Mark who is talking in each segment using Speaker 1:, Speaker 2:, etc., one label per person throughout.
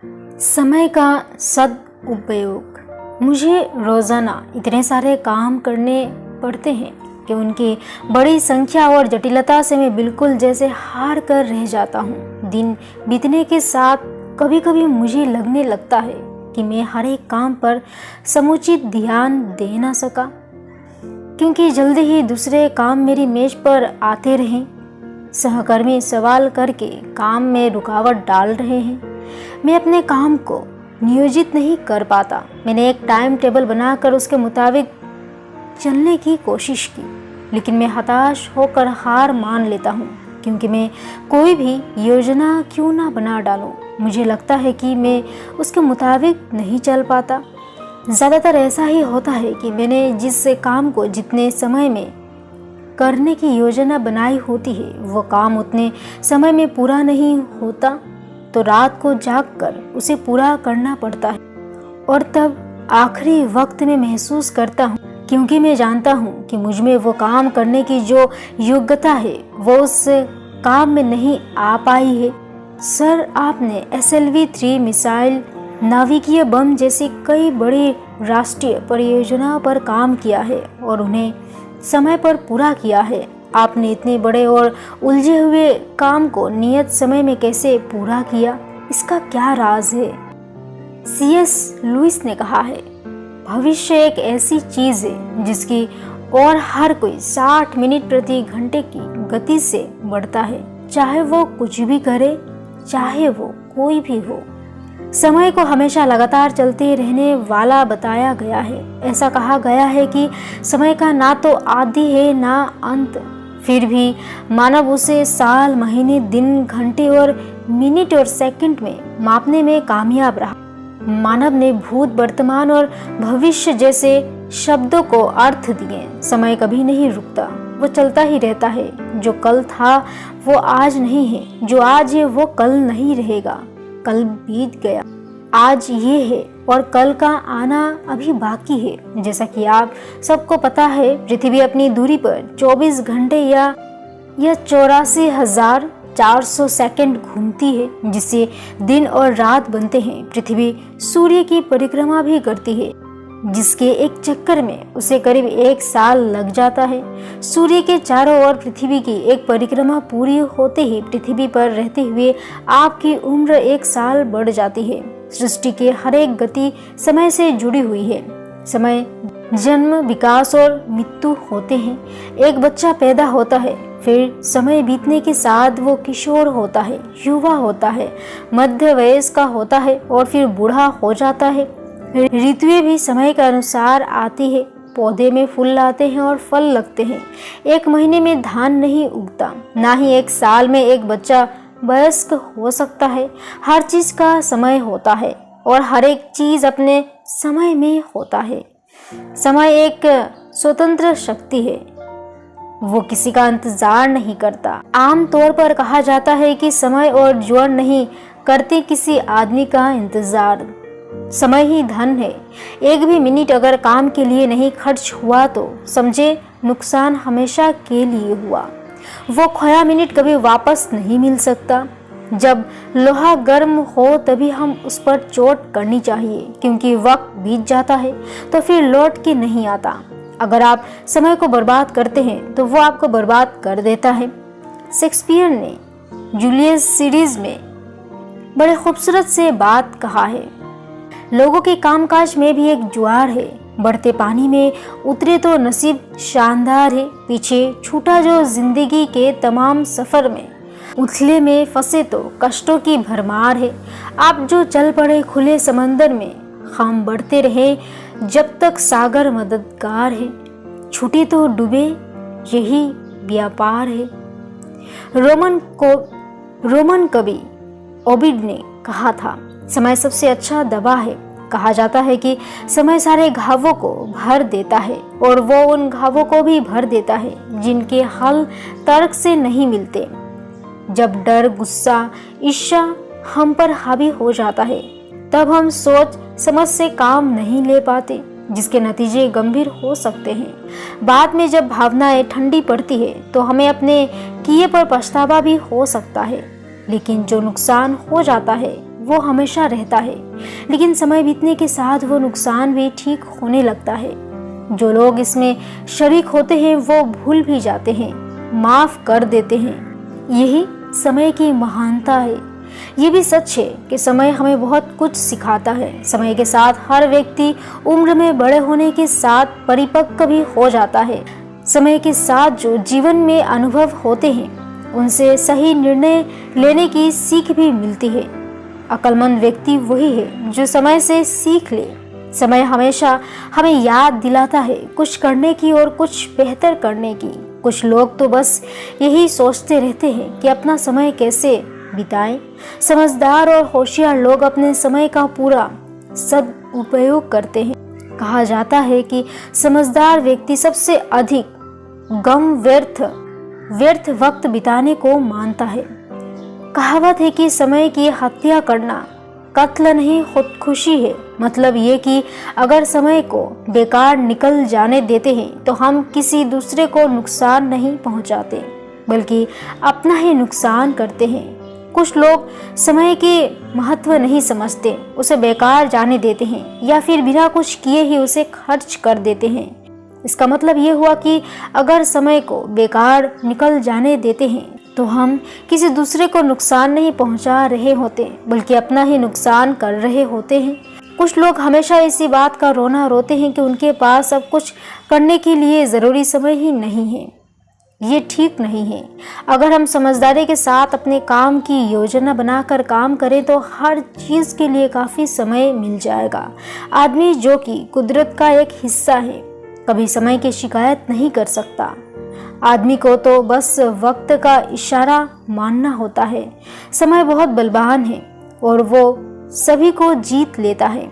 Speaker 1: समय का सदुपयोग। मुझे रोज़ाना इतने सारे काम करने पड़ते हैं कि उनकी बड़ी संख्या और जटिलता से मैं बिल्कुल जैसे हार कर रह जाता हूँ। दिन बीतने के साथ कभी कभी मुझे लगने लगता है कि मैं हर एक काम पर समुचित ध्यान दे ना सका, क्योंकि जल्दी ही दूसरे काम मेरी मेज पर आते रहे। सहकर्मी सवाल करके काम में रुकावट डाल रहे हैं। मैं अपने काम को नियोजित नहीं कर पाता। मैंने एक टाइम टेबल बनाकर उसके मुताबिक चलने की कोशिश की, लेकिन मैं हताश होकर हार मान लेता हूँ, क्योंकि मैं कोई भी योजना क्यों ना बना डालूँ, मुझे लगता है कि मैं उसके मुताबिक नहीं चल पाता। ज़्यादातर ऐसा ही होता है कि मैंने जिस काम को जितने समय में करने की योजना बनाई होती है वो काम उतने समय में पूरा नहीं होता, तो रात को जागकर उसे पूरा करना पड़ता है। और तब आखिरी वक्त में महसूस करता हूँ, क्योंकि मैं जानता हूँ कि मुझ में वो काम करने की जो योग्यता है वो उस काम में नहीं आ पाई है। सर, आपने SLV-3 मिसाइल, नाभिकीय बम जैसी कई बड़ी राष्ट्रीय परियोजनाओं पर काम किया है और उन्हें समय पर पूरा किया है। आपने इतने बड़े और उलझे हुए काम को नियत समय में कैसे पूरा किया? इसका क्या राज है? C.S. लुइस ने कहा है, भविष्य एक ऐसी चीज है जिसकी और हर कोई 60 मिनट प्रति घंटे की गति से बढ़ता है, चाहे वो कुछ भी करे, चाहे वो कोई भी हो। समय को हमेशा लगातार चलते रहने वाला बताया गया है। ऐसा कहा गया है कि समय का ना तो आदि है ना अंत, फिर भी मानव उसे साल, महीने, दिन, घंटे और मिनट और सेकंड में मापने में कामयाब रहा। मानव ने भूत, वर्तमान और भविष्य जैसे शब्दों को अर्थ दिए। समय कभी नहीं रुकता, वो चलता ही रहता है। जो कल था वो आज नहीं है, जो आज है वो कल नहीं रहेगा। कल बीत गया, आज ये है और कल का आना अभी बाकी है। जैसा कि आप सबको पता है, पृथ्वी अपनी दूरी पर 24 घंटे या 84,400 सेकंड घूमती है, जिससे दिन और रात बनते हैं। पृथ्वी सूर्य की परिक्रमा भी करती है, जिसके एक चक्कर में उसे करीब 1 साल लग जाता है। सूर्य के चारों ओर पृथ्वी की एक परिक्रमा पूरी होते ही पृथ्वी पर रहते हुए आपकी उम्र 1 साल बढ़ जाती है। सृष्टि के हर एक गति समय से जुड़ी हुई है। समय, जन्म, विकास और मृत्यु होते हैं। एक बच्चा पैदा होता है, फिर समय बीतने के साथ वो किशोर होता है, युवा होता है, मध्य वयस्क का होता है और फिर बूढ़ा हो जाता है। ऋतुएं भी समय के अनुसार आती है। पौधे में फूल आते हैं और फल लगते हैं। 1 महीने में धान नहीं उगता, ना ही 1 साल में एक बच्चा वयस्क हो सकता है। हर चीज का समय होता है और हर एक चीज अपने समय में होता है। समय एक स्वतंत्र शक्ति है, वो किसी का इंतजार नहीं करता। आम तौर पर कहा जाता है कि समय और ज्वार नहीं करते किसी आदमी का इंतजार। समय ही धन है। एक भी मिनट अगर काम के लिए नहीं खर्च हुआ तो समझे नुकसान हमेशा के लिए हुआ। वो खोया मिनट कभी वापस नहीं मिल सकता। जब लोहा गर्म हो तभी हम उस पर चोट करनी चाहिए, क्योंकि वक्त बीत जाता है तो फिर लौट के नहीं आता। अगर आप समय को बर्बाद करते हैं तो वो आपको बर्बाद कर देता है। शेक्सपियर ने जूलियस सीरीज में बड़े खूबसूरत से बात कहा है, लोगों के कामकाज में भी एक ज्वार है। बढ़ते पानी में उतरे तो नसीब शानदार है, पीछे छूटा जो जिंदगी के तमाम सफर में उथले में फंसे तो कष्टों की भरमार है। आप जो चल पड़े खुले समंदर में, हम बढ़ते रहे जब तक सागर मददगार है। छूटे तो डूबे, यही व्यापार है। रोमन कवि ओविड ने कहा था, समय सबसे अच्छा दवा है। कहा जाता है कि समय सारे घावों को भर देता है और वो उन घावों को भी भर देता है जिनके हल तर्क से नहीं मिलते। जब डर, गुस्सा, ईर्ष्या हम पर हावी हो जाता है तब हम सोच समझ से काम नहीं ले पाते, जिसके नतीजे गंभीर हो सकते हैं। बाद में जब भावनाएं ठंडी पड़ती है तो हमें अपने किए पर पछतावा भी हो सकता है, लेकिन जो नुकसान हो जाता है वो हमेशा रहता है, लेकिन समय बीतने के साथ वो नुकसान भी ठीक होने लगता है। जो लोग इसमें शरीक होते हैं वो भूल भी जाते हैं, माफ कर देते हैं। यही समय की महानता है। ये भी सच है कि समय हमें बहुत कुछ सिखाता है। समय के साथ हर व्यक्ति उम्र में बड़े होने के साथ परिपक्व भी हो जाता है। समय के साथ जो जीवन में अनुभव होते हैं उनसे सही निर्णय लेने की सीख भी मिलती है। अक्लमंद व्यक्ति वही है जो समय से सीख ले। समय हमेशा हमें याद दिलाता है कुछ करने की और कुछ बेहतर करने की। कुछ लोग तो बस यही सोचते रहते हैं कि अपना समय कैसे बिताएं। समझदार और होशियार लोग अपने समय का पूरा सदुपयोग करते हैं। कहा जाता है कि समझदार व्यक्ति सबसे अधिक गम व्यर्थ वक्त बिताने को मानता है। कहावत है कि समय की हत्या करना कत्ल नहीं खुदकुशी है। मतलब ये कि अगर समय को बेकार निकल जाने देते हैं तो हम किसी दूसरे को नुकसान नहीं पहुंचाते बल्कि अपना ही नुकसान करते हैं। कुछ लोग समय के महत्व नहीं समझते, उसे बेकार जाने देते हैं या फिर बिना कुछ किए ही उसे खर्च कर देते हैं। इसका मतलब ये हुआ कि अगर समय को बेकार निकल जाने देते हैं तो हम किसी दूसरे को नुकसान नहीं पहुंचा रहे होते बल्कि अपना ही नुकसान कर रहे होते हैं। कुछ लोग हमेशा इसी बात का रोना रोते हैं कि उनके पास सब कुछ करने के लिए ज़रूरी समय ही नहीं है। ये ठीक नहीं है। अगर हम समझदारी के साथ अपने काम की योजना बनाकर काम करें तो हर चीज़ के लिए काफ़ी समय मिल जाएगा। आदमी जो कि कुदरत का एक हिस्सा है कभी समय की शिकायत नहीं कर सकता। आदमी को तो बस वक्त का इशारा मानना होता है। समय बहुत बलवान है और वो सभी को जीत लेता है।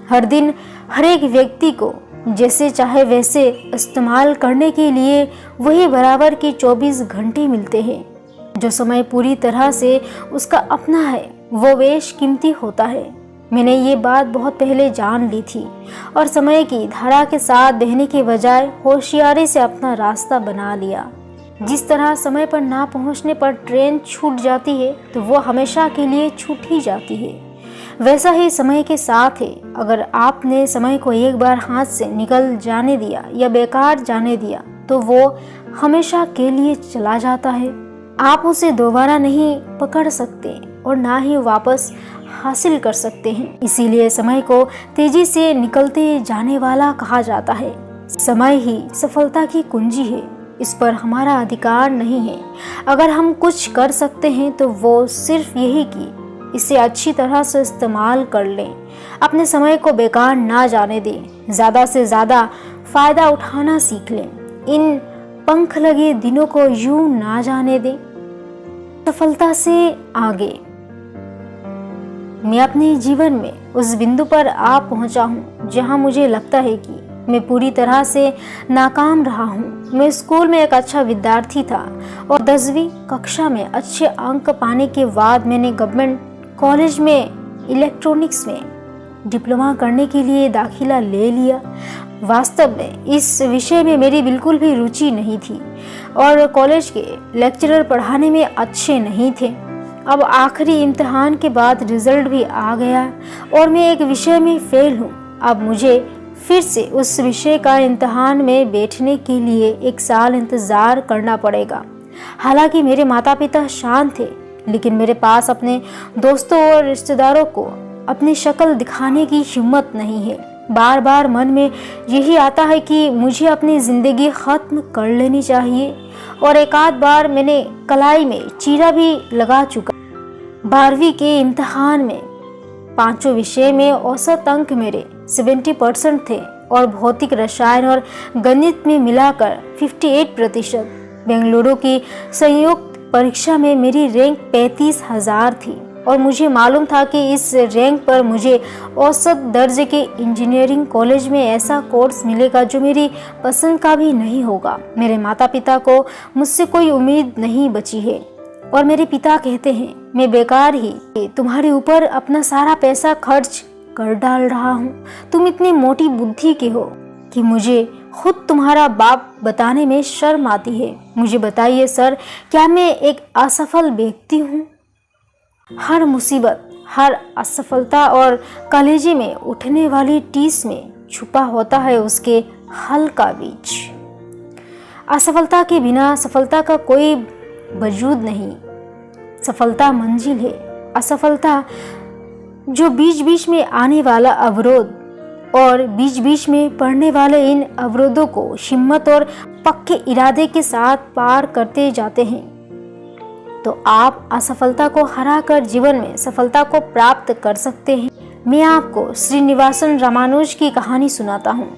Speaker 1: हर दिन हर एक व्यक्ति को जैसे चाहे वैसे इस्तेमाल करने के लिए वही बराबर के 24 घंटे मिलते हैं। जो समय पूरी तरह से उसका अपना है वो बेशकीमती होता है। मैंने ये बात बहुत पहले जान ली थी और समय की धारा के साथ बहने के बजाय होशियारी से अपना रास्ता बना लिया। जिस तरह समय पर ना पहुंचने पर ट्रेन छूट जाती है तो वो हमेशा के लिए छूट ही जाती है, वैसा ही समय के साथ है। अगर आपने समय को एक बार हाथ से निकल जाने दिया या बेकार जाने दिया तो वो हमेशा के लिए चला जाता है। आप उसे दोबारा नहीं पकड़ सकते और ना ही वापस हासिल कर सकते हैं। इसीलिए समय को तेजी से निकलते जाने वाला कहा जाता है। समय ही सफलता की कुंजी है, इस पर हमारा अधिकार नहीं है। अगर हम कुछ कर सकते हैं तो वो सिर्फ यही कि इसे अच्छी तरह से इस्तेमाल कर लें। अपने समय को बेकार ना जाने दें, ज़्यादा से ज़्यादा फ़ायदा उठाना सीख लें। इन पंख लगे दिनों को यूं ना जाने दें। सफलता से आगे मैं अपने जीवन में उस बिंदु पर आ पहुंचा हूं जहां मुझे लगता है कि मैं पूरी तरह से नाकाम रहा हूं। मैं स्कूल में एक अच्छा विद्यार्थी था और 10वीं कक्षा में अच्छे अंक पाने के बाद मैंने गवर्नमेंट कॉलेज में इलेक्ट्रॉनिक्स में डिप्लोमा करने के लिए दाखिला ले लिया। वास्तव में इस विषय में मेरी बिल्कुल भी रुचि नहीं थी और कॉलेज के लेक्चरर पढ़ाने में अच्छे नहीं थे। अब आखिरी इम्तिहान के बाद रिजल्ट भी आ गया और मैं एक विषय में फेल हूँ। अब मुझे फिर से उस विषय का इम्तिहान में बैठने के लिए 1 साल इंतज़ार करना पड़ेगा। हालांकि मेरे माता पिता शांत थे, लेकिन मेरे पास अपने दोस्तों और रिश्तेदारों को अपनी शक्ल दिखाने की हिम्मत नहीं है। बार बार मन में यही आता है कि मुझे अपनी ज़िंदगी ख़त्म कर लेनी चाहिए और एक आध बार मैंने कलाई में चीरा भी लगा चुका। 12वीं के इम्तिहान में 5 विषय में औसत अंक मेरे 70% थे और भौतिक रसायन और गणित में मिलाकर 58%। बेंगलुरु की संयुक्त परीक्षा में मेरी रैंक 35,000 थी और मुझे मालूम था कि इस रैंक पर मुझे औसत दर्जे के इंजीनियरिंग कॉलेज में ऐसा कोर्स मिलेगा जो मेरी पसंद का भी नहीं होगा। मेरे माता पिता को मुझसे कोई उम्मीद नहीं बची है और मेरे पिता कहते हैं मैं बेकार ही तुम्हारे ऊपर अपना सारा पैसा खर्च कर डाल रहा हूँ। तुम इतनी मोटी बुद्धि के हो कि मुझे खुद तुम्हारा बाप बताने में शर्म आती है। मुझे बताइए सर, क्या मैं एक असफल व्यक्ति हूँ? हर मुसीबत, हर असफलता और कलेजे में उठने वाली टीस में छुपा होता है उसके हल का बीज। असफलता के बिना सफलता का कोई वजूद नहीं। सफलता मंजिल है, असफलता जो बीच बीच में आने वाला अवरोध और बीच बीच में पड़ने वाले इन अवरोधों को हिम्मत और पक्के इरादे के साथ पार करते जाते हैं। तो आप असफलता को हराकर जीवन में सफलता को प्राप्त कर सकते हैं। मैं आपको श्रीनिवासन रामानुज की कहानी सुनाता हूँ,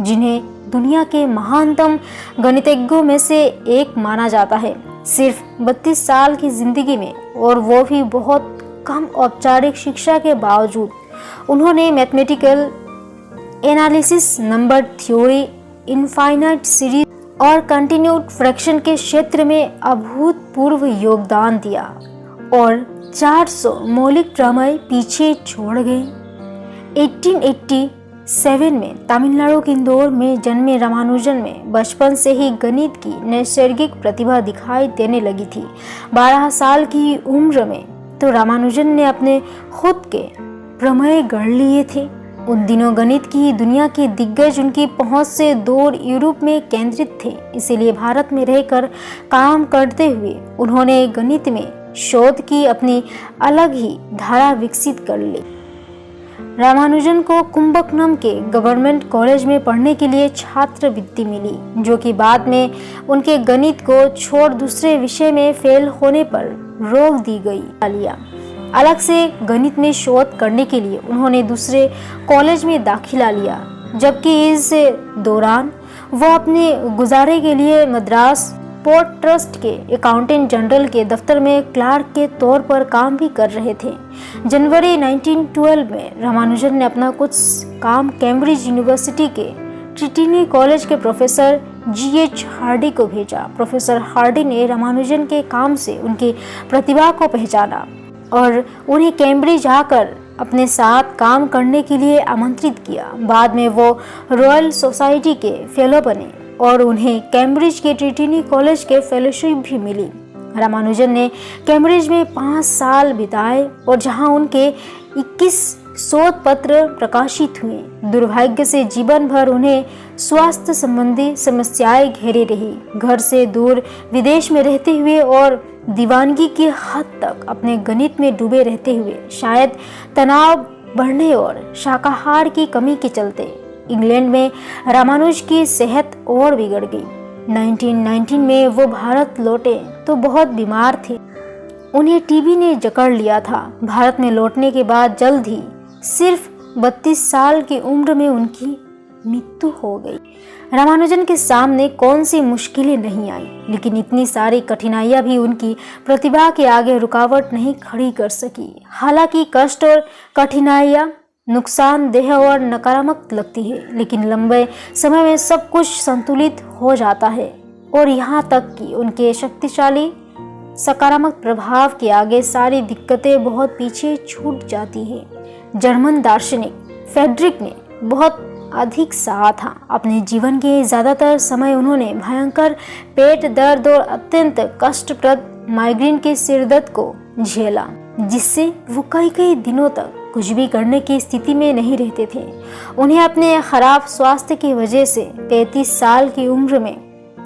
Speaker 1: जिन्हें दुनिया के महानतम गणितज्ञों में से एक माना जाता है। सिर्फ 32 साल की जिंदगी में, और वो भी बहुत कम औपचारिक शिक्षा के बावजूद, उन्होंने mathematical analysis, number theory, infinite series और कंटिन्यूड फ्रैक्शन के क्षेत्र में अभूतपूर्व योगदान दिया और 400 मौलिक प्रमेय पीछे छोड़ गए। 1887 में तमिलनाडु के इंदौर में जन्मे रामानुजन में बचपन से ही गणित की नैसर्गिक प्रतिभा दिखाई देने लगी थी। 12 साल की उम्र में तो रामानुजन ने अपने खुद के प्रमेय गढ़ लिए थे। उन दिनों गणित की दुनिया के दिग्गज उनकी पहुंच से दूर यूरोप में केंद्रित थे, इसीलिए भारत में रहकर काम करते हुए उन्होंने गणित में शोध की अपनी अलग ही धारा विकसित कर ली। रामानुजन को कुंभकोणम के गवर्नमेंट कॉलेज में पढ़ने के लिए छात्रवृत्ति मिली, जो कि बाद में उनके गणित को छोड़ दूसरे विषय में फेल होने पर रोक दी गई। अलग से गणित में शोध करने के लिए उन्होंने दूसरे कॉलेज में दाखिला लिया, जबकि इस दौरान वो अपने गुजारे के लिए मद्रास पोर्ट ट्रस्ट के अकाउंटेंट जनरल के दफ्तर में क्लार्क के तौर पर काम भी कर रहे थे। जनवरी 1912 में रामानुजन ने अपना कुछ काम कैम्ब्रिज यूनिवर्सिटी के ट्रिनिटी कॉलेज के प्रोफेसर G.H. हार्डी को भेजा। प्रोफेसर हार्डी ने रामानुजन के काम से उनकी प्रतिभा को पहचाना और उन्हें कैम्ब्रिज आकर अपने साथ काम करने के लिए आमंत्रित किया। बाद में वो रॉयल सोसाइटी के फेलो बने और उन्हें कैम्ब्रिज के ट्रिनिटी कॉलेज के फेलोशिप भी मिली। रामानुजन ने कैम्ब्रिज में 5 साल बिताए और जहां उनके 21 शोध पत्र प्रकाशित हुए। दुर्भाग्य से जीवन भर उन्हें स्वास्थ्य संबंधी समस्याएं घेरे रही। घर से दूर विदेश में रहते हुए और दीवानगी की हद तक अपने गणित में डूबे रहते हुए, शायद तनाव बढ़ने और शाकाहार की कमी के चलते इंग्लैंड में रामानुज की सेहत और बिगड़ गई। 1919 में वो भारत लौटे तो बहुत बीमार थे। उन्हें टीबी ने जकड़ लिया था। भारत में लौटने के बाद जल्द ही सिर्फ 32 साल की उम्र में उनकी मृत्यु हो गई। रामानुजन के सामने कौन सी मुश्किलें नहीं आई, लेकिन इतनी सारी कठिनाइयां भी उनकी प्रतिभा के आगे रुकावट नहीं खड़ी कर सकी। हालांकि कष्ट और कठिनाइयां नुकसानदेह और नकारात्मक लगती है, लेकिन लंबे समय में सब कुछ संतुलित हो जाता है और यहाँ तक कि उनके शक्तिशाली सकारात्मक प्रभाव के आगे सारी दिक्कतें बहुत पीछे छूट जाती है। जर्मन दार्शनिक फ्रेडरिक ने बहुत अधिक सहा था। अपने जीवन के ज़्यादातर समय उन्होंने भयंकर पेट दर्द और अत्यंत कष्टप्रद माइग्रेन के सिरदर्द को झेला, जिससे वो कई दिनों तक कुछ भी करने की स्थिति में नहीं रहते थे। उन्हें अपने खराब स्वास्थ्य की वजह से 35 साल की उम्र में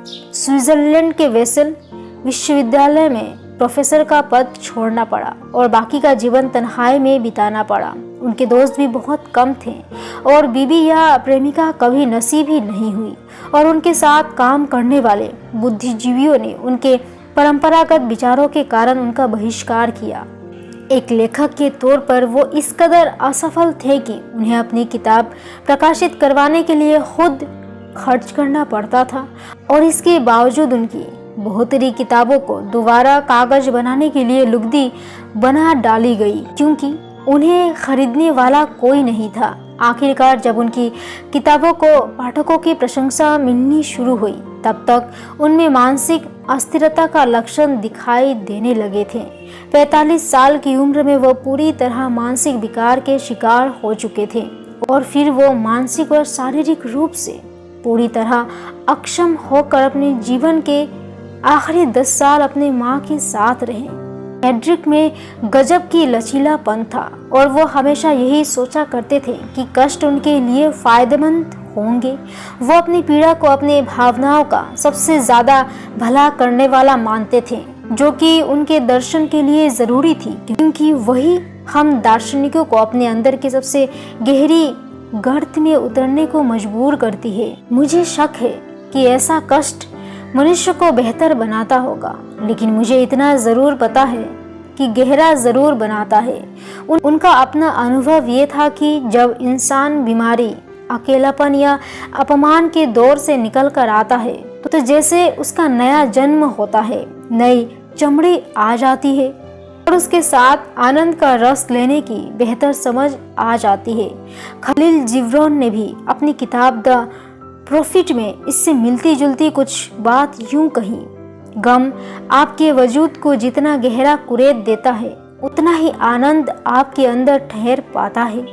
Speaker 1: स्विट्जरलैंड के वेसल विश्वविद्यालय में प्रोफेसर का पद छोड़ना पड़ा और बाकी का जीवन तन्हाई में बिताना पड़ा। उनके दोस्त भी बहुत कम थे और बीवी या प्रेमिका कभी नसीब ही नहीं हुई और उनके साथ काम करने वाले बुद्धिजीवियों ने उनके परंपरागत विचारों के कारण उनका बहिष्कार किया। एक लेखक के तौर पर वो इस कदर असफल थे कि उन्हें अपनी किताब प्रकाशित करवाने के लिए खुद खर्च करना पड़ता था और इसके बावजूद उनकी बहुतरी किताबों को दोबारा कागज बनाने के लिए लुगदी बना डाली गई, क्योंकि उन्हें खरीदने वाला कोई नहीं था। आखिरकार जब उनकी किताबों को पाठकों की प्रशंसा मिलनी शुरू हुई, तब तक उनमें मानसिक अस्थिरता का लक्षण दिखाई देने लगे थे। 45 साल की उम्र में वो पूरी तरह मानसिक विकार के शिकार हो चुके थे और फिर वो मानसिक और शारीरिक रूप से पूरी तरह अक्षम होकर अपने जीवन के आखिरी 10 साल अपने माँ के साथ रहे। एड्रिक में गजब की लचीलापन था और वो हमेशा यही सोचा करते थे कि कष्ट उनके लिए फायदेमंद होंगे। वो अपनी पीड़ा को अपनी भावनाओं का सबसे ज्यादा भला करने वाला मानते थे, जो कि उनके दर्शन के लिए जरूरी थी, क्योंकि वही हम दार्शनिकों को अपने अंदर की सबसे गहरी गर्त में उतरने को मजबूर करती है। मुझे शक है कि ऐसा कष्ट मनुष्य को बेहतर बनाता होगा, लेकिन मुझे इतना जरूर पता है कि गहरा जरूर बनाता है। उनका अपना अनुभव ये था कि जब इंसान बीमारी, अकेलापन या अपमान के दौर से निकल कर आता है तो जैसे उसका नया जन्म होता है, नई चमड़ी आ जाती है और उसके साथ आनंद का रस लेने की बेहतर समझ आ जाती है। खलील जिब्रान ने भी अपनी किताब द प्रॉफिट में इससे मिलती जुलती कुछ बात यूं कही, गम आपके वजूद को जितना गहरा कुरेद देता है उतना ही आनंद आपके अंदर ठहर पाता है।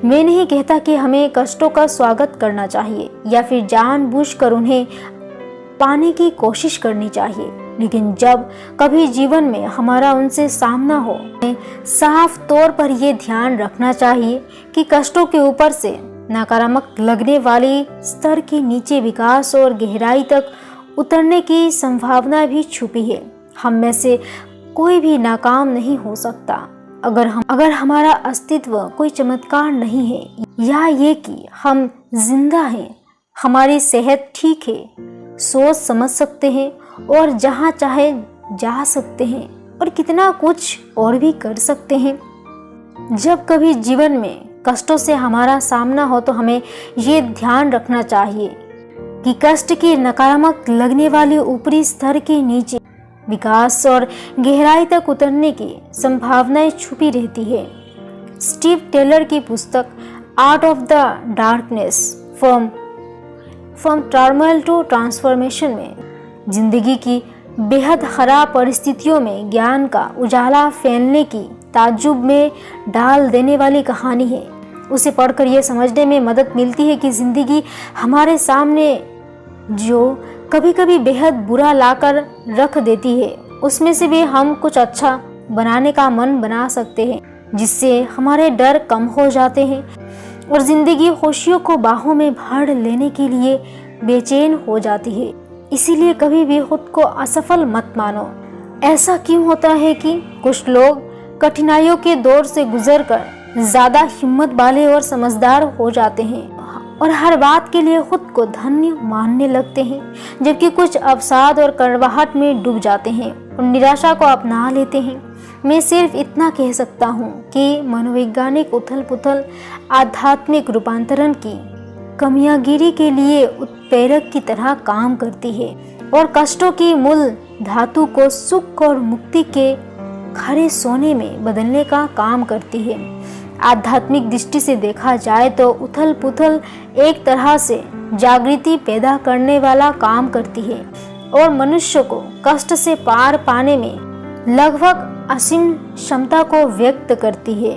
Speaker 1: मैं नहीं कहता कि हमें कष्टों का स्वागत करना चाहिए या फिर जानबूझकर उन्हें पाने की कोशिश करनी चाहिए, लेकिन जब कभी जीवन में हमारा उनसे सामना हो, हमें साफ तौर पर यह ध्यान रखना चाहिए कि कष्टों के ऊपर से नकारात्मक लगने वाली स्तर के नीचे विकास और गहराई तक उतरने की संभावना भी छुपी है। हम में से कोई भी नाकाम नहीं हो सकता अगर हमारा अस्तित्व कोई चमत्कार नहीं है या ये कि हम जिंदा हैं, हमारी सेहत ठीक है, सोच समझ सकते हैं और जहाँ चाहे जा सकते हैं और कितना कुछ और भी कर सकते हैं। जब कभी जीवन में कष्टों से हमारा सामना हो तो हमें ये ध्यान रखना चाहिए कि कष्ट की नकारात्मक लगने वाली ऊपरी स्तर के नीचे विकास और गहराई तक उतरने की संभावनाएं छुपी रहती है। स्टीव टेलर की पुस्तक art of the darkness from turmoil to transformation में जिंदगी की बेहद खराब परिस्थितियों में ज्ञान का उजाला फैलने की ताज्जुब में डाल देने वाली कहानी है। उसे पढ़कर यह समझने में मदद मिलती है कि जिंदगी हमारे सामने जो कभी कभी बेहद बुरा लाकर रख देती है, उसमें से भी हम कुछ अच्छा बनाने का मन बना सकते हैं, जिससे हमारे डर कम हो जाते हैं और जिंदगी खुशियों को बाहों में भर लेने के लिए बेचैन हो जाती है। इसीलिए कभी भी खुद को असफल मत मानो। ऐसा क्यों होता है कि कुछ लोग कठिनाइयों के दौर से गुजरकर ज्यादा हिम्मत वाले और समझदार हो जाते हैं और हर बात के लिए खुद को धन्य मानने लगते हैं, जबकि कुछ अवसाद और कड़वाहट में डूब जाते हैं और निराशा को अपना लेते हैं। मैं सिर्फ इतना कह सकता हूँ कि मनोवैज्ञानिक उथल पुथल आध्यात्मिक रूपांतरण की कमियागिरी के लिए उत्प्रेरक की तरह काम करती है और कष्टों की मूल धातु को सुख और मुक्ति के खरे सोने में बदलने का काम करती है। आध्यात्मिक दृष्टि से देखा जाए तो उथल पुथल एक तरह से जागृति पैदा करने वाला काम करती है और मनुष्य को कष्ट से पार पाने में लगभग असीम क्षमता को व्यक्त करती है।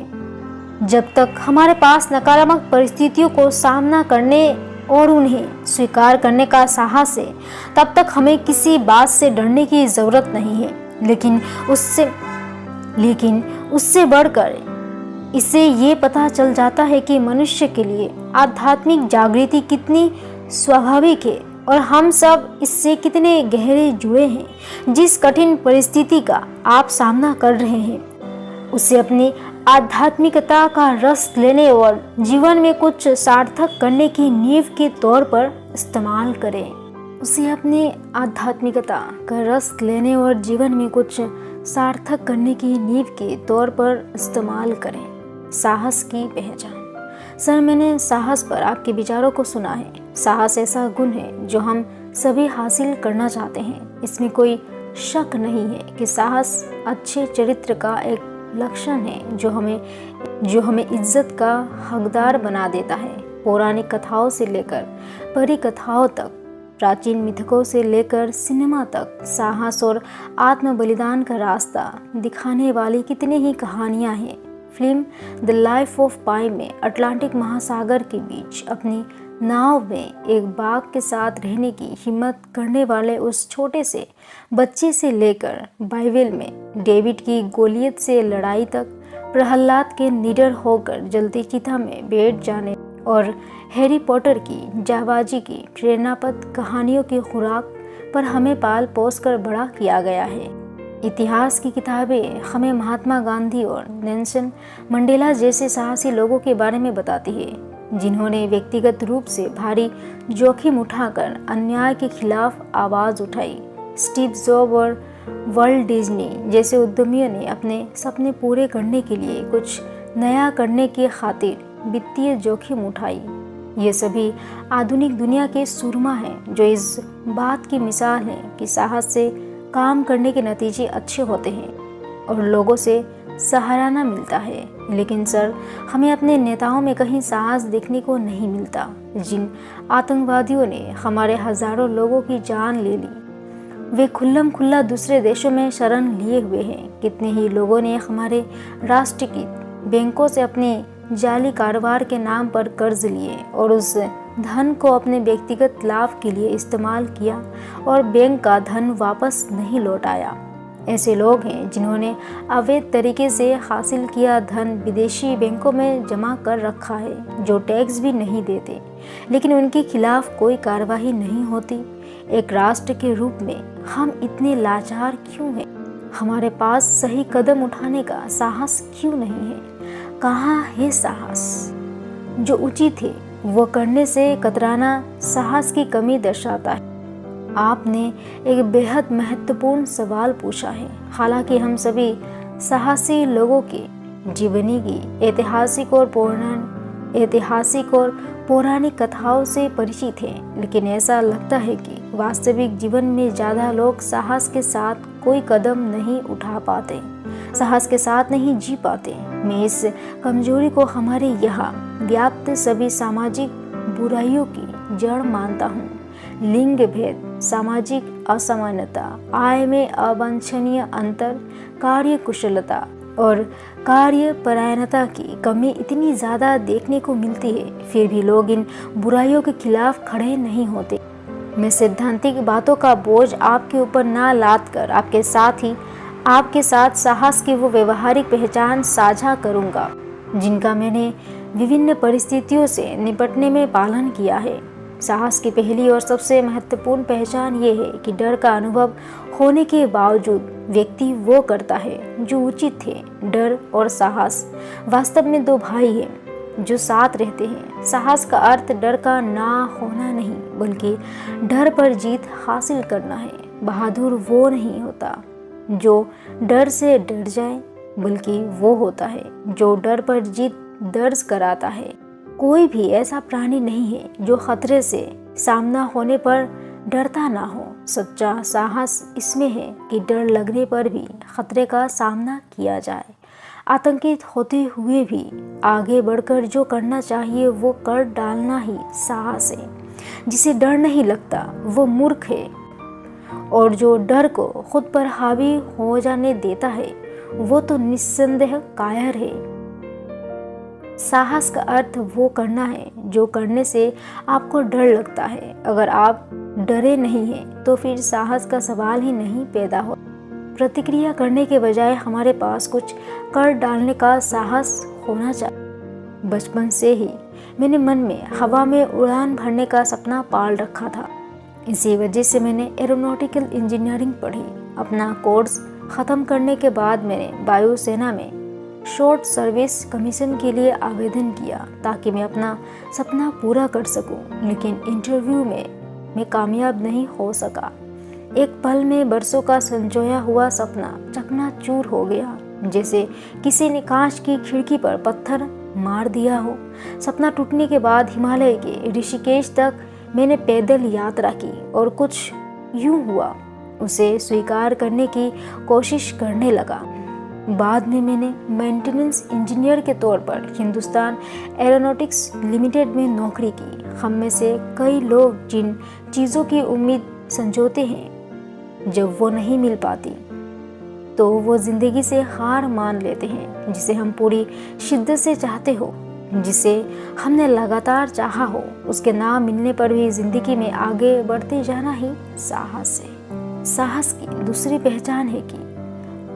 Speaker 1: जब तक हमारे पास नकारात्मक परिस्थितियों को सामना करने और उन्हें स्वीकार करने का साहस है, तब तक हमें किसी बात से डरने की जरूरत नहीं है। लेकिन उससे बढ़कर इससे ये पता चल जाता है कि मनुष्य के लिए आध्यात्मिक जागृति कितनी स्वाभाविक है और हम सब इससे कितने गहरे जुड़े हैं। जिस कठिन परिस्थिति का आप सामना कर रहे हैं, उसे अपनी आध्यात्मिकता का रस लेने और जीवन में कुछ सार्थक करने की नींव के तौर पर इस्तेमाल करें। उसे अपनी आध्यात्मिकता का रस लेने और जीवन में कुछ सार्थक करने की नींव के तौर पर इस्तेमाल करें। साहस की पहचान। सर, मैंने साहस पर आपके विचारों को सुना है। साहस ऐसा गुण है जो हम सभी हासिल करना चाहते हैं। इसमें कोई शक नहीं है कि साहस अच्छे चरित्र का एक लक्षण है जो हमें इज्जत का हकदार बना देता है। पौराणिक कथाओं से लेकर परी कथाओं तक, प्राचीन मिथकों से लेकर सिनेमा तक साहस और आत्म बलिदान का रास्ता दिखाने वाली कितनी ही कहानियां हैं। फिल्म द लाइफ ऑफ पाई में अटलांटिक महासागर के बीच अपनी नाव में एक बाघ के साथ रहने की हिम्मत करने वाले उस छोटे से बच्चे से लेकर बाइबल में डेविड की गोलियत से लड़ाई तक, प्रहलाद के निडर होकर जलती चिता में बैठ जाने और हैरी पॉटर की जाबाजी की प्रेरणापद कहानियों की खुराक पर हमें पाल पोस कर बड़ा किया गया है। इतिहास की किताबें हमें महात्मा गांधी और नेल्सन मंडेला जैसे साहसी लोगों के बारे में बताती है, जिन्होंने व्यक्तिगत रूप से भारी जोखिम उठाकर अन्याय के खिलाफ आवाज़ उठाई। स्टीव जॉब और वर्ल्ट डिज्नी जैसे उद्यमियों ने अपने सपने पूरे करने के लिए कुछ नया करने की खातिर वित्तीय जोखिम उठाई। ये सभी आधुनिक दुनिया के सूरमा हैं जो इस बात की मिसाल हैं कि साहस से काम करने के नतीजे अच्छे होते हैं और लोगों से सराहना मिलता है। लेकिन सर, हमें अपने नेताओं में कहीं साहस देखने को नहीं मिलता। जिन आतंकवादियों ने हमारे हजारों लोगों की जान ले ली, वे खुल्लम खुल्ला दूसरे देशों में शरण लिए हुए हैं। कितने ही लोगों ने हमारे राष्ट्र की बैंकों से अपने जाली कारोबार के नाम पर कर्ज लिए और उस धन को अपने व्यक्तिगत लाभ के लिए इस्तेमाल किया और बैंक का धन वापस नहीं लौटाया। ऐसे लोग हैं जिन्होंने अवैध तरीके से हासिल किया धन विदेशी बैंकों में जमा कर रखा है, जो टैक्स भी नहीं देते, लेकिन उनके खिलाफ कोई कार्रवाई नहीं होती। एक राष्ट्र के रूप में हम इतने लाचार क्यों हैं? हमारे पास सही कदम उठाने का साहस क्यों नहीं है? कहाँ है साहस? जो उचित है वो करने से कतराना साहस की कमी दर्शाता है। आपने एक बेहद महत्वपूर्ण सवाल पूछा है। हालांकि हम सभी साहसी लोगों के जीवनी की ऐतिहासिक और पौराणिक कथाओं से परिचित हैं, लेकिन ऐसा लगता है कि वास्तविक जीवन में ज़्यादा लोग साहस के साथ कोई कदम नहीं उठा पाते, साहस के साथ नहीं जी पाते। मैं इस कमजोरी को हमारे यहाँ व्याप्त सभी सामाजिक बुराइयों की जड़ मानता हूँ। लिंग भेद, सामाजिक असमानता, आय में अवांछनीय अंतर, कार्य कुशलता और कार्य परायणता की कमी इतनी ज़्यादा देखने को मिलती है, फिर भी लोग इन बुराइयों के खिलाफ खड़े नहीं होते। मैं सैद्धांतिक बातों का बोझ आपके ऊपर ना लाद कर आपके साथ साहस की वो व्यवहारिक पहचान साझा करूंगा जिनका मैंने विभिन्न परिस्थितियों से निपटने में पालन किया है। साहस की पहली और सबसे महत्वपूर्ण पहचान ये है कि डर का अनुभव होने के बावजूद व्यक्ति वो करता है जो उचित है। डर और साहस वास्तव में दो भाई हैं जो साथ रहते हैं। साहस का अर्थ डर का ना होना नहीं, बल्कि डर पर जीत हासिल करना है। बहादुर वो नहीं होता जो डर से डर जाए, बल्कि वो होता है जो डर पर जीत दर्ज कराता है। कोई भी ऐसा प्राणी नहीं है जो खतरे से सामना होने पर डरता ना हो। सच्चा साहस इसमें है कि डर लगने पर भी खतरे का सामना किया जाए। आतंकित होते हुए भी आगे बढ़कर जो करना चाहिए वो कर डालना ही साहस है। जिसे डर नहीं लगता वो मूर्ख है, और जो डर को खुद पर हावी हो जाने देता है वो तो निस्संदेह कायर है। साहस का अर्थ वो करना है जो करने से आपको डर लगता है। अगर आप डरे नहीं हैं तो फिर साहस का सवाल ही नहीं पैदा हो। प्रतिक्रिया करने के बजाय हमारे पास कुछ कर डालने का साहस होना चाहिए। बचपन से ही मैंने मन में हवा में उड़ान भरने का सपना पाल रखा था। इसी वजह से मैंने एरोनॉटिकल इंजीनियरिंग पढ़ी। अपना कोर्स ख़त्म करने के बाद मैंने वायुसेना में शॉर्ट सर्विस कमीशन के लिए आवेदन किया ताकि मैं अपना सपना पूरा कर सकूं, लेकिन इंटरव्यू में मैं कामयाब नहीं हो सका। एक पल में बरसों का संजोया हुआ सपना चकनाचूर हो गया, जैसे किसी ने कांच की खिड़की पर पत्थर मार दिया हो। सपना टूटने के बाद हिमालय के ऋषिकेश तक मैंने पैदल यात्रा की और कुछ यूं हुआ, उसे स्वीकार करने की कोशिश करने लगा। बाद में मैंने मेंटेनेंस इंजीनियर के तौर पर हिंदुस्तान एरोनॉटिक्स लिमिटेड में नौकरी की। हम में से कई लोग जिन चीज़ों की उम्मीद संजोते हैं, जब वो नहीं मिल पाती तो वो ज़िंदगी से हार मान लेते हैं। जिसे हम पूरी शिद्दत से चाहते हो जिसे हमने लगातार चाहा हो, उसके नाम मिलने पर भी जिंदगी में आगे बढ़ते जाना ही साहस है। साहस की दूसरी पहचान है कि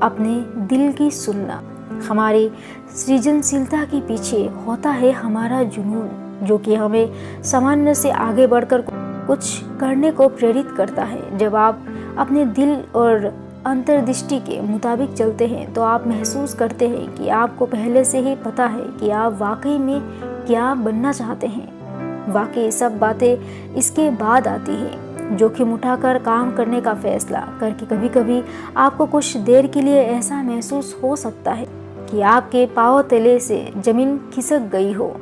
Speaker 1: अपने दिल की सुनना। हमारी सृजनशीलता के पीछे होता है हमारा जुनून, जो कि हमें सामान्य से आगे बढ़कर कुछ करने को प्रेरित करता है। जब आप अपने दिल और अंतर्दृष्टि के मुताबिक चलते हैं तो आप महसूस करते हैं कि आपको पहले से ही पता है कि आप वाकई में क्या बनना चाहते हैं। वाकई सब बातें इसके बाद आती है। जोखिम उठाकर काम करने का फैसला करके कभी कभी आपको कुछ देर के लिए ऐसा महसूस हो सकता है कि आपके पांव तले से जमीन खिसक गई हो,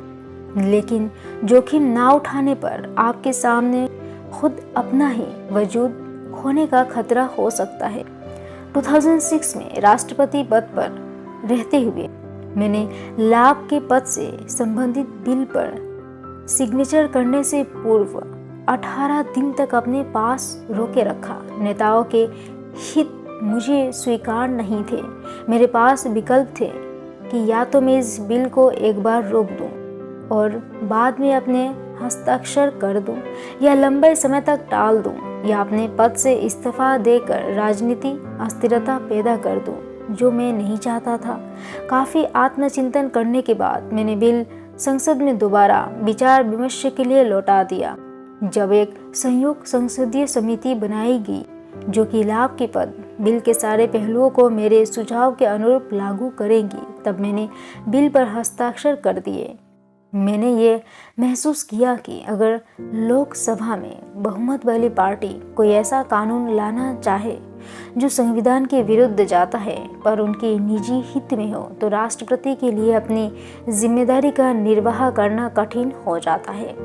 Speaker 1: लेकिन जोखिम ना उठाने पर आपके सामने खुद अपना ही वजूद खोने का खतरा हो सकता है। 2006 में राष्ट्रपति पद पर रहते हुए मैंने लाभ के पद से संबंधित बिल पर सिग्नेचर करने से पूर्व 18 दिन तक अपने पास रोके रखा। नेताओं के हित मुझे स्वीकार नहीं थे। मेरे पास विकल्प थे कि या तो मैं इस बिल को एक बार रोक दूं और बाद में अपने हस्ताक्षर कर दूं, या लंबे समय तक टाल दूं, या अपने पद से इस्तीफा देकर राजनीति अस्थिरता पैदा कर दूं, जो मैं नहीं चाहता था। काफ़ी आत्मचिंतन करने के बाद मैंने बिल संसद में दोबारा विचार विमर्श के लिए लौटा दिया। जब एक संयुक्त संसदीय समिति बनाई गई जो कि लाभ के पद बिल के सारे पहलुओं को मेरे सुझाव के अनुरूप लागू करेंगी, तब मैंने बिल पर हस्ताक्षर कर दिए। मैंने ये महसूस किया कि अगर लोकसभा में बहुमत वाली पार्टी कोई ऐसा कानून लाना चाहे जो संविधान के विरुद्ध जाता है पर उनके निजी हित में हो, तो राष्ट्रपति के लिए अपनी जिम्मेदारी का निर्वाह करना कठिन हो जाता है।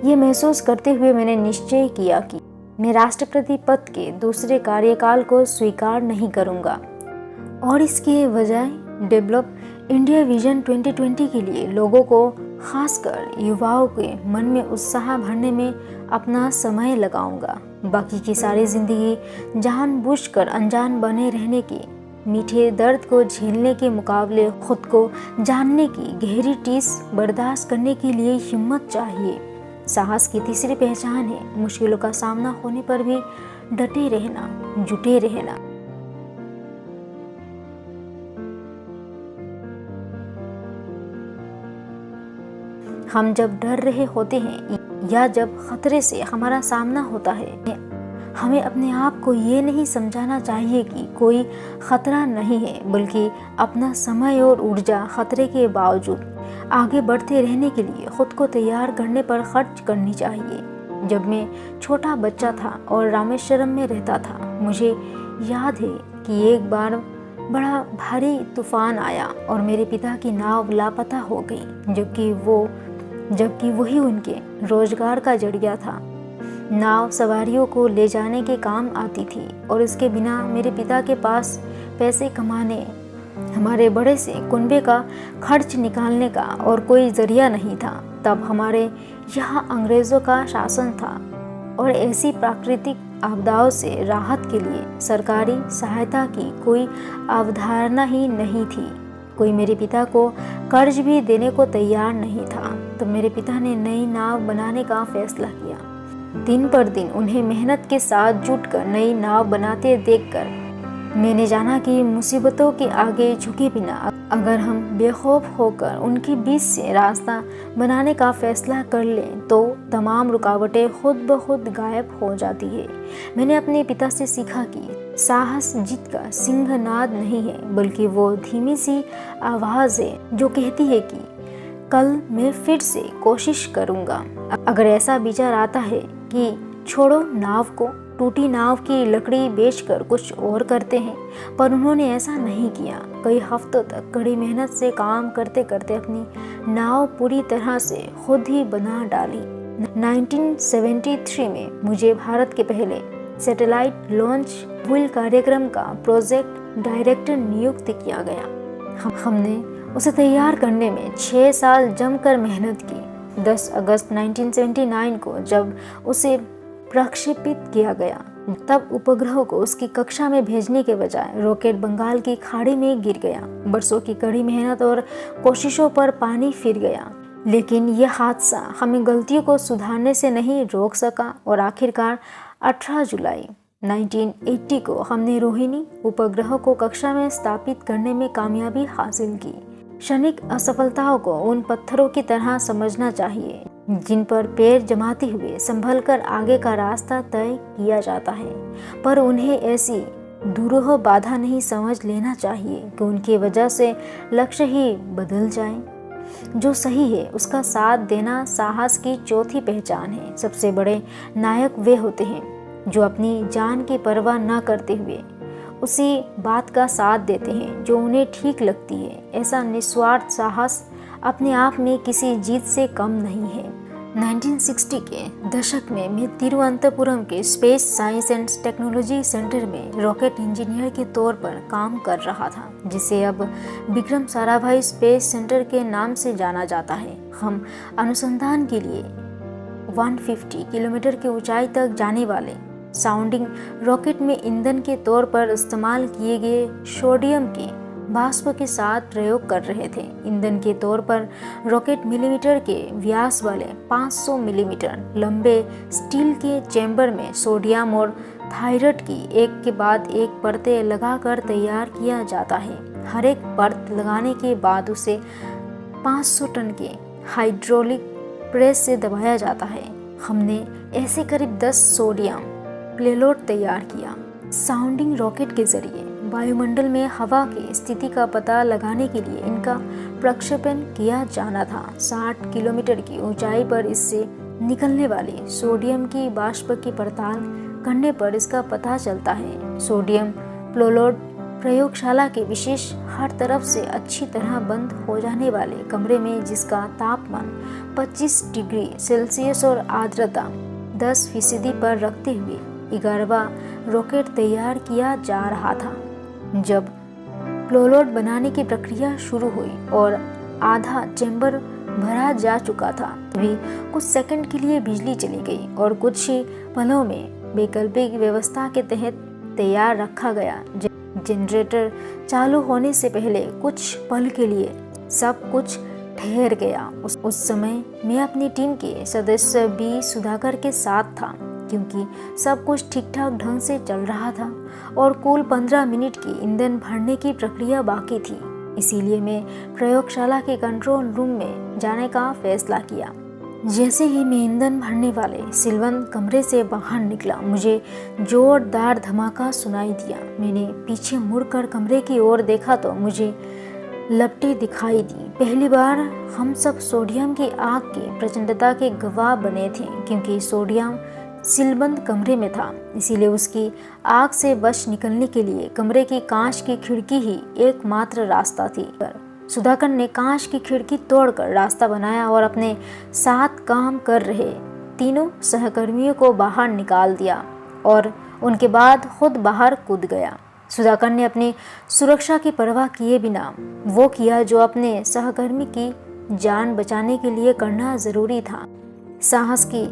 Speaker 1: ये महसूस करते हुए मैंने निश्चय किया कि मैं राष्ट्रपति पद के दूसरे कार्यकाल को स्वीकार नहीं करूंगा और इसके बजाय डेवलप इंडिया विजन 2020 के लिए लोगों को, खासकर युवाओं के मन में उत्साह भरने में अपना समय लगाऊंगा। बाकी की सारी जिंदगी जानबूझकर अनजान बने रहने की, मीठे दर्द को झेलने के मुकाबले खुद को जानने की गहरी टीस बर्दाश्त करने के लिए हिम्मत चाहिए। साहस की तीसरी पहचान है मुश्किलों का सामना होने पर भी डटे रहना, जुटे रहना। हम जब डर रहे होते हैं या जब खतरे से हमारा सामना होता है, हमें अपने आप को ये नहीं समझाना चाहिए कि कोई खतरा नहीं है, बल्कि अपना समय और ऊर्जा खतरे के बावजूद आगे बढ़ते रहने के लिए खुद को तैयार करने पर खर्च करनी चाहिए। जब मैं छोटा बच्चा था और रामेश्वरम में रहता था, मुझे याद है कि एक बार बड़ा भारी तूफान आया और मेरे पिता की नाव लापता हो गई, जबकि वही उनके रोजगार का जरिया था। नाव सवारियों को ले जाने के काम आती थी और इसके बिना मेरे पिता के पास पैसे कमाने, हमारे बड़े से कुनबे का खर्च निकालने का और कोई जरिया नहीं था। तब हमारे यहाँ अंग्रेज़ों का शासन था और ऐसी प्राकृतिक आपदाओं से राहत के लिए सरकारी सहायता की कोई अवधारणा ही नहीं थी। कोई मेरे पिता को कर्ज भी देने को तैयार नहीं था। तो मेरे पिता ने नई नाव बनाने का फैसला किया। दिन पर दिन उन्हें मेहनत के साथ जुटकर नई नाव बनाते देखकर मैंने जाना कि मुसीबतों के आगे झुके बिना अगर हम बेखौफ होकर उनके बीच से रास्ता बनाने का फैसला कर लें तो तमाम रुकावटें खुद ब खुद गायब हो जाती है। मैंने अपने पिता से सीखा कि साहस जीत का सिंहनाद नहीं है, बल्कि वो धीमी सी आवाज़ है जो कहती है कि कल मैं फिर से कोशिश करूँगा। अगर ऐसा विचार आता है कि छोड़ो नाव को, टूटी नाव की लकड़ी बेचकर कुछ और करते हैं, पर उन्होंने ऐसा नहीं किया। कई हफ्तों तक कड़ी मेहनत से काम करते करते अपनी नाव पूरी तरह से खुद ही बना डाली। 1973 में मुझे भारत के पहले सैटेलाइट लॉन्च व्हील कार्यक्रम का प्रोजेक्ट डायरेक्टर नियुक्त किया गया। हमने उसे तैयार करने में 6 साल जमकर मेहनत की। 10 अगस्त 1979 को जब उसे प्रक्षेपित किया गया, तब उपग्रह को उसकी कक्षा में भेजने के बजाय रॉकेट बंगाल की खाड़ी में गिर गया। बरसों की कड़ी मेहनत और कोशिशों पर पानी फिर गया। लेकिन यह हादसा हमें गलतियों को सुधारने से नहीं रोक सका और आखिरकार 18 जुलाई 1980 को हमने रोहिणी उपग्रह को कक्षा में स्थापित करने में कामयाबी हासिल की। क्षणिक असफलताओं को उन पत्थरों की तरह समझना चाहिए जिन पर पैर जमाते हुए संभल कर आगे का रास्ता तय किया जाता है, पर उन्हें ऐसी दुरूह बाधा नहीं समझ लेना चाहिए कि उनकी वजह से लक्ष्य ही बदल जाए। जो सही है उसका साथ देना साहस की चौथी पहचान है। सबसे बड़े नायक वे होते हैं जो अपनी जान की परवाह न करते हुए उसी बात का साथ देते हैं जो उन्हें ठीक लगती है। ऐसा निस्वार्थ साहस अपने आप में किसी जीत से कम नहीं है। 1960 के दशक में मैं तिरुवनंतपुरम के space science and technology centre में रॉकेट इंजीनियर के तौर पर काम कर रहा था, जिसे अब विक्रम साराभाई स्पेस सेंटर के नाम से जाना जाता है। हम अनुसंधान के लिए 150 किलोमीटर की ऊंचाई तक जाने वाले साउंडिंग रॉकेट में ईंधन के तौर पर इस्तेमाल किए गए सोडियम के वाष्प के साथ प्रयोग कर रहे थे। ईंधन के तौर पर रॉकेट मिलीमीटर के व्यास वाले 500 मिलीमीटर लंबे स्टील के चैम्बर में सोडियम और थायराइड की एक के बाद एक परतें लगाकर तैयार किया जाता है। हर एक परत लगाने के बाद उसे 500 टन के हाइड्रोलिक प्रेस से दबाया जाता है। हमने ऐसे करीब 10 सोडियम पेलोड तैयार किया। साउंडिंग रॉकेट के जरिए वायुमंडल में हवा की स्थिति का पता लगाने के लिए इनका प्रक्षेपण किया जाना था। 60 किलोमीटर की ऊंचाई पर इससे निकलने वाली सोडियम की वाष्प की पड़ताल करने पर इसका पता चलता है। सोडियम पेलोड प्रयोगशाला के विशेष हर तरफ से अच्छी तरह बंद हो जाने वाले कमरे में, जिसका तापमान 25 डिग्री सेल्सियस और आर्द्रता 10% पर रखते हुए 11वां रॉकेट तैयार किया जा रहा था। जब पेलोड बनाने की प्रक्रिया शुरू हुई और आधा चैम्बर भरा जा चुका था, तभी कुछ सेकंड के लिए बिजली चली गई और कुछ ही पलों में वैकल्पिक व्यवस्था के तहत तैयार रखा गया। जनरेटर चालू होने से पहले कुछ पल के लिए सब कुछ ठहर गया। उस समय मैं अपनी टीम के सदस्य बी सुधाकर के साथ था, क्योंकि सब कुछ ठीक ठाक ढंग से चल रहा था और कुल 15 मिनट की ईंधन भरने की प्रक्रिया बाकी थी। इसीलिए मैं प्रयोगशाला के कंट्रोल रूम में जाने का फैसला किया। जैसे ही मैं ईंधन भरने वाले सिलवंत कमरे से बाहर निकला, मुझे जोरदार धमाका सुनाई दिया। मैंने पीछे मुड़कर कमरे की ओर देखा तो मुझे लपटें दिखाई दी। पहली बार हम सब सोडियम की आग की प्रचंडता के गवाह बने थे, क्योंकि सोडियम सीलबंद कमरे में था। इसीलिए उसकी आग से बच निकलने के लिए कमरे की कांच की खिड़की ही एकमात्र रास्ता थी। सुधाकर ने कांच की खिड़की तोड़कर रास्ता बनाया और अपने साथ काम कर रहे तीनों सहकर्मियों को बाहर निकाल दिया और उनके बाद खुद बाहर कूद गया। सुधाकर ने अपनी सुरक्षा की परवाह किए बिना वो किया जो अपने सहकर्मी की जान बचाने के लिए करना जरूरी था। साहस की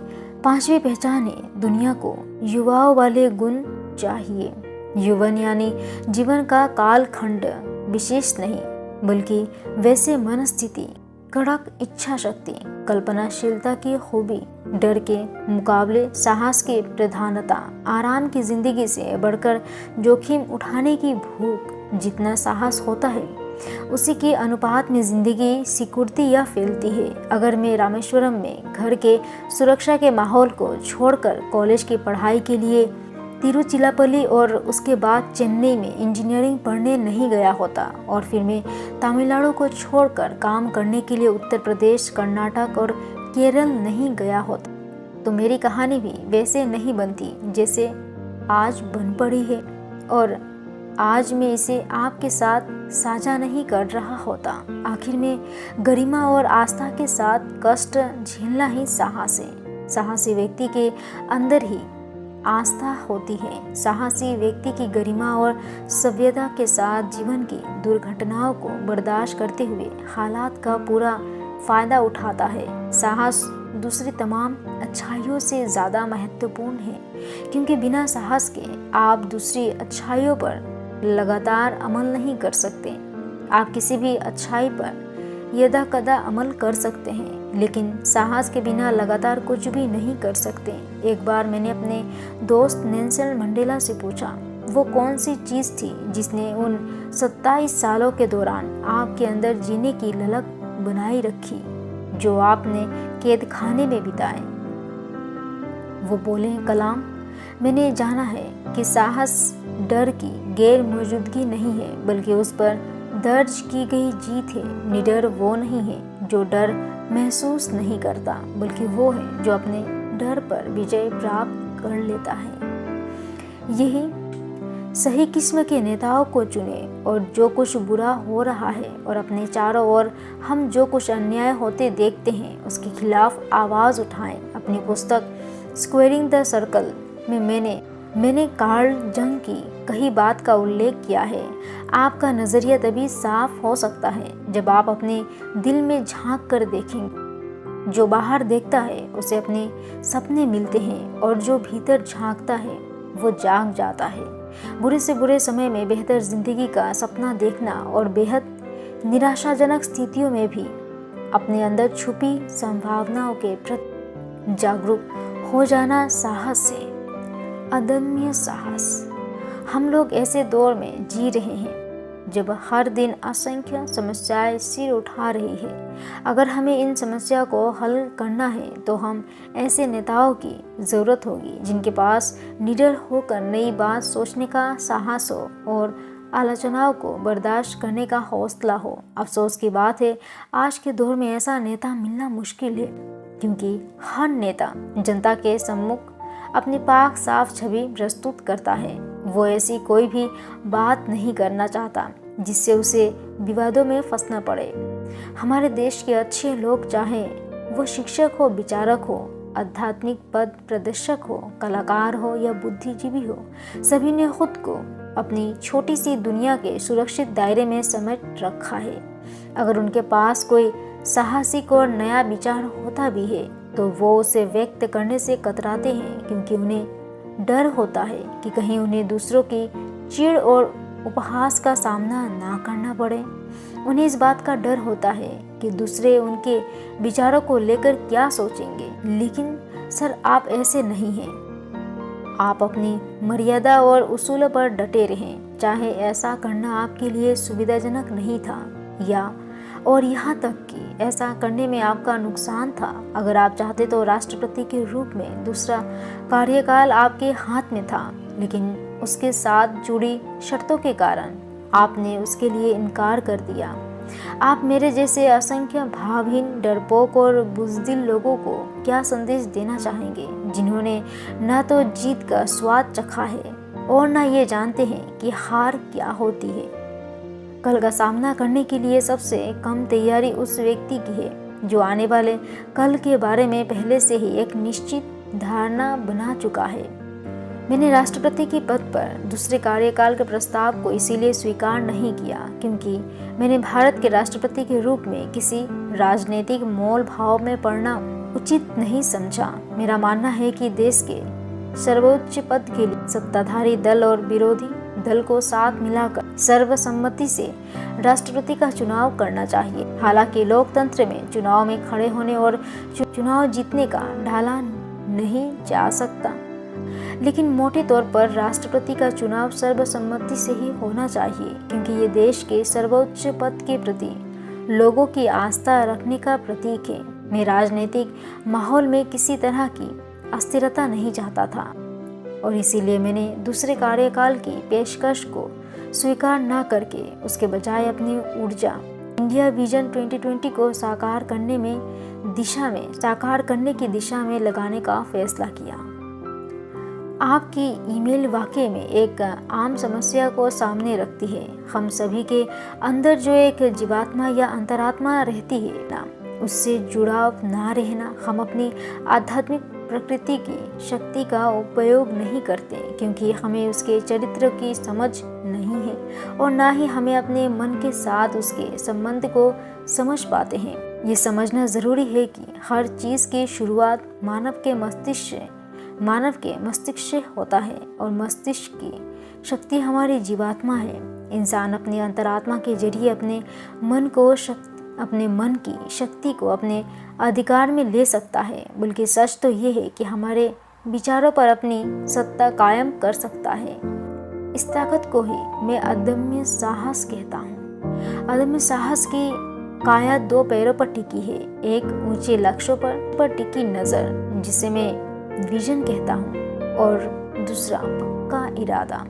Speaker 1: 5वीं पहचान है, दुनिया को युवाओं वाले गुण चाहिए। यौवन यानी जीवन का कालखंड विशेष नहीं, बल्कि वैसे मनस्थिति, कड़क इच्छा शक्ति, कल्पनाशीलता की खूबी, डर के मुकाबले साहस की प्रधानता, आराम की जिंदगी से बढ़कर जोखिम उठाने की भूख। जितना साहस होता है उसी के अनुपात में जिंदगी सिकुड़ती या फैलती है। अगर मैं रामेश्वरम में घर के सुरक्षा के माहौल को छोड़कर कॉलेज की पढ़ाई के लिए तिरुचिरापल्ली और उसके बाद चेन्नई में इंजीनियरिंग पढ़ने नहीं गया होता और फिर मैं तमिलनाडु को छोड़कर काम करने के लिए उत्तर प्रदेश, कर्नाटक और केरल नहीं गया होता, तो मेरी कहानी भी वैसे नहीं बनती जैसे आज बन पड़ी है और आज मैं इसे आपके साथ साझा नहीं कर रहा होता। आखिर में गरिमा और आस्था के साथ कष्ट झेलना ही साहस है। साहसी व्यक्ति के अंदर ही आस्था होती है। साहसी व्यक्ति की गरिमा और सभ्यता के साथ जीवन की दुर्घटनाओं को बर्दाश्त करते हुए हालात का पूरा फायदा उठाता है। साहस दूसरी तमाम अच्छाइयों से ज़्यादा महत्वपूर्ण है, क्योंकि बिना साहस के आप दूसरी अच्छाइयों पर लगातार अमल नहीं कर सकते। आप किसी भी अच्छाई पर यदा कदा अमल कर सकते हैं, लेकिन साहस के बिना लगातार कुछ भी नहीं कर सकते। एक बार मैंने अपने दोस्त नेल्सन मंडेला से पूछा, वो कौन सी चीज़ थी जिसने उन 27 सालों के दौरान आपके अंदर जीने की ललक बनाई रखी जो आपने कैद खाने में बिताए। वो बोले, कलाम, मैंने जाना है कि साहस डर की गैर मौजूदगी नहीं है, बल्कि उस पर दर्ज की गई जीत है। निडर वो नहीं है जो डर महसूस नहीं करता, बल्कि वो है जो अपने डर पर विजय प्राप्त कर लेता है। यही सही किस्म के नेताओं को चुने और जो कुछ बुरा हो रहा है और अपने चारों ओर हम जो कुछ अन्याय होते देखते हैं उसके खिलाफ आवाज़ उठाएं। अपनी पुस्तक स्क्वेयरिंग द सर्कल में मैंने कार्ल जंग की कही बात का उल्लेख किया है। आपका नज़रिया तभी साफ हो सकता है जब आप अपने दिल में झांक कर देखेंगे। जो बाहर देखता है उसे अपने सपने मिलते हैं और जो भीतर झांकता है वो जाग जाता है। बुरे से बुरे समय में बेहतर जिंदगी का सपना देखना और बेहद निराशाजनक स्थितियों में भी अपने अंदर छुपी संभावनाओं के प्रति जागरूक हो जाना साहस है, अदम्य साहस। हम लोग ऐसे दौर में जी रहे हैं जब हर दिन असंख्य समस्याएं सिर उठा रही है। अगर हमें इन समस्या को हल करना है तो हम ऐसे नेताओं की ज़रूरत होगी जिनके पास निडर होकर नई बात सोचने का साहस हो और आलोचनाओं को बर्दाश्त करने का हौसला हो। अफसोस की बात है, आज के दौर में ऐसा नेता मिलना मुश्किल है, क्योंकि हर नेता जनता के सम्मुख अपनी पाक साफ छवि प्रस्तुत करता है। वो ऐसी कोई भी बात नहीं करना चाहता जिससे उसे विवादों में फंसना पड़े। हमारे देश के अच्छे लोग, चाहे वो शिक्षक हो, विचारक हो, आध्यात्मिक पद प्रदर्शक हो, कलाकार हो या बुद्धिजीवी हो, सभी ने खुद को अपनी छोटी सी दुनिया के सुरक्षित दायरे में समेट रखा है। अगर उनके पास कोई साहसिक और नया विचार होता भी है तो वो उसे व्यक्त करने से कतराते हैं, क्योंकि उन्हें डर होता है कि कहीं उन्हें दूसरों की चिढ़ और उपहास का सामना ना करना पड़े। उन्हें इस बात का डर होता है कि दूसरे उनके विचारों को लेकर क्या सोचेंगे। लेकिन सर, आप ऐसे नहीं हैं। आप अपनी मर्यादा और उसूलों पर डटे रहें, चाहे ऐसा करना आपके लिए सुविधाजनक नहीं था या और यहाँ तक कि ऐसा करने में आपका नुकसान था। अगर आप चाहते तो राष्ट्रपति के रूप में दूसरा कार्यकाल आपके हाथ में था, लेकिन उसके साथ जुड़ी शर्तों के कारण आपने उसके लिए इनकार कर दिया। आप मेरे जैसे असंख्य भावहीन, डरपोक और बुज़दिल लोगों को क्या संदेश देना चाहेंगे, जिन्होंने न तो जीत का स्वाद चखा है और न ये जानते हैं कि हार क्या होती है। कल का सामना करने के लिए सबसे कम तैयारी उस व्यक्ति की है जो आने वाले कल के बारे में पहले से ही एक निश्चित धारणा बना चुका है। मैंने राष्ट्रपति के पद पर दूसरे कार्यकाल के प्रस्ताव को इसीलिए स्वीकार नहीं किया क्योंकि मैंने भारत के राष्ट्रपति के रूप में किसी राजनीतिक मोल भाव में पड़ना उचित नहीं समझा। मेरा मानना है कि देश के सर्वोच्च पद के लिए सत्ताधारी दल और विरोधी दल को साथ मिलाकर सर्वसम्मति से राष्ट्रपति का चुनाव करना चाहिए। हालांकि लोकतंत्र में चुनाव में खड़े होने और चुनाव जीतने का ढाला नहीं जा सकता, लेकिन मोटे तौर पर राष्ट्रपति का चुनाव सर्वसम्मति से ही होना चाहिए, क्योंकि ये देश के सर्वोच्च पद के प्रति लोगों की आस्था रखने का प्रतीक है। मैं राजनीतिक माहौल में किसी तरह की अस्थिरता नहीं चाहता था और इसीलिए मैंने दूसरे कार्यकाल की पेशकश को स्वीकार न करके उसके बजाय अपनी ऊर्जा इंडिया विजन 2020 को साकार करने की दिशा में लगाने का फैसला किया। आपकी ईमेल वाकई में एक आम समस्या को सामने रखती है। हम सभी के अंदर जो एक जीवात्मा या अंतरात्मा रहती है ना, उससे जुड़ाव ना रहना, हम अपनी आध्यात्मिक प्रकृति की शक्ति का उपयोग नहीं करते क्योंकि हमें उसके चरित्र की समझ नहीं है और ना ही हमें अपने मन के साथ उसके संबंध को समझ पाते हैं। ये समझना ज़रूरी है कि हर चीज़ की शुरुआत मानव के मस्तिष्क से होता है और मस्तिष्क की शक्ति हमारी जीवात्मा है। इंसान अपनी अंतरात्मा के जरिए अपने मन को अपने मन की शक्ति को अपने अधिकार में ले सकता है, बल्कि सच तो ये है कि हमारे विचारों पर अपनी सत्ता कायम कर सकता है। इस ताकत को ही मैं अदम्य साहस कहता हूँ। अदम्य साहस की काया दो पैरों पर टिकी है, एक ऊंचे लक्ष्यों पर टिकी नज़र जिसे मैं विजन कहता हूँ, और दूसरा पक्का इरादा।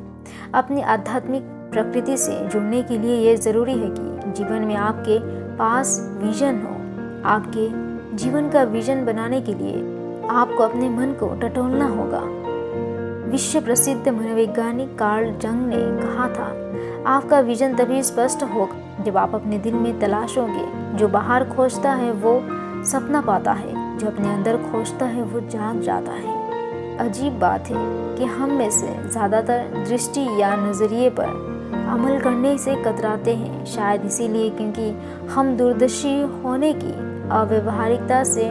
Speaker 1: अपनी आध्यात्मिक प्रकृति से जुड़ने के लिए ये ज़रूरी है कि जीवन में आपके पास विजन हो। आपके जीवन का विजन बनाने के लिए आपको अपने मन को टटोलना होगा। विश्व प्रसिद्ध मनोवैज्ञानिक कार्ल जंग ने कहा था, आपका विजन तभी स्पष्ट होगा जब आप अपने दिल में तलाशोगे। जो बाहर खोजता है वो सपना पाता है, जो अपने अंदर खोजता है वो जाग जाता है। अजीब बात है कि हम में से ज़्यादातर दृष्टि या नज़रिए पर अमल करने से कतराते हैं, शायद इसीलिए क्योंकि हम दूरदर्शी होने की अव्यवहारिकता से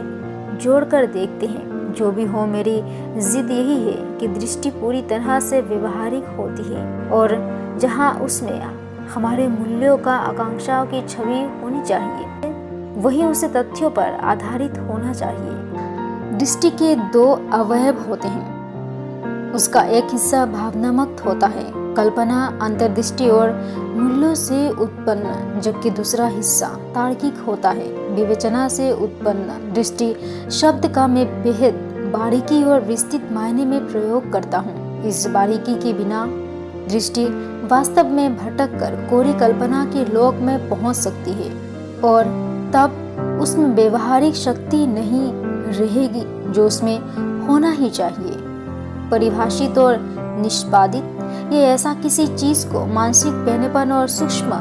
Speaker 1: जोड़कर देखते हैं। जो भी हो, मेरी जिद यही है कि दृष्टि पूरी तरह से व्यवहारिक होती है, और जहाँ उसमें हमारे मूल्यों का आकांक्षाओं की छवि होनी चाहिए, वही उसे तथ्यों पर आधारित होना चाहिए। दृष्टि के दो अवयव होते हैं। उसका एक हिस्सा भावनात्मक होता है, कल्पना, अंतर्दृष्टि और मूल्यों से उत्पन्न, जबकि दूसरा हिस्सा तार्किक होता है, विवेचना से उत्पन्न। दृष्टि शब्द का मैं बेहद बारीकी और विस्तृत मायने में प्रयोग करता हूँ। इस बारीकी के बिना दृष्टि वास्तव में भटक कर कोरी कल्पना के लोक में पहुँच सकती है, और तब उसमें व्यवहारिक शक्ति नहीं रहेगी जो उसमें होना ही चाहिए। परिभाषित और निष्पादित, ये ऐसा किसी चीज को मानसिक पहनेपन और सूक्ष्म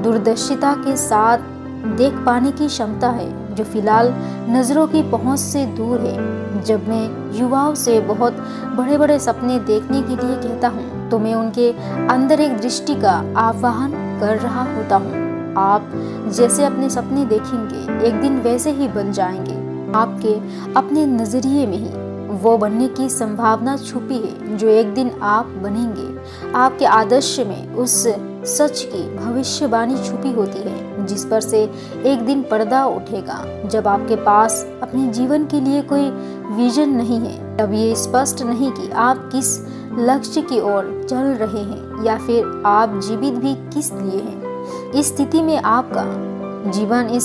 Speaker 1: दूरदर्शिता के साथ देख पाने की क्षमता है जो फिलहाल नजरों की पहुंच से दूर है। जब मैं युवाओं से बहुत बड़े बड़े सपने देखने के लिए कहता हूँ तो मैं उनके अंदर एक दृष्टि का आह्वान कर रहा होता हूँ। आप जैसे अपने सपने देखेंगे एक दिन वैसे ही बन जाएंगे। आपके अपने नजरिए में ही वो बनने की संभावना छुपी है जो एक दिन आप बनेंगे। आपके आदर्श में उस सच की भविष्यवाणी छुपी होती है जिस पर से एक दिन पर्दा उठेगा। जब आपके पास अपने जीवन के लिए कोई विजन नहीं है, तब ये स्पष्ट नहीं कि आप किस लक्ष्य की ओर चल रहे हैं या फिर आप जीवित भी किस लिए हैं। इस स्थिति में आपका जीवन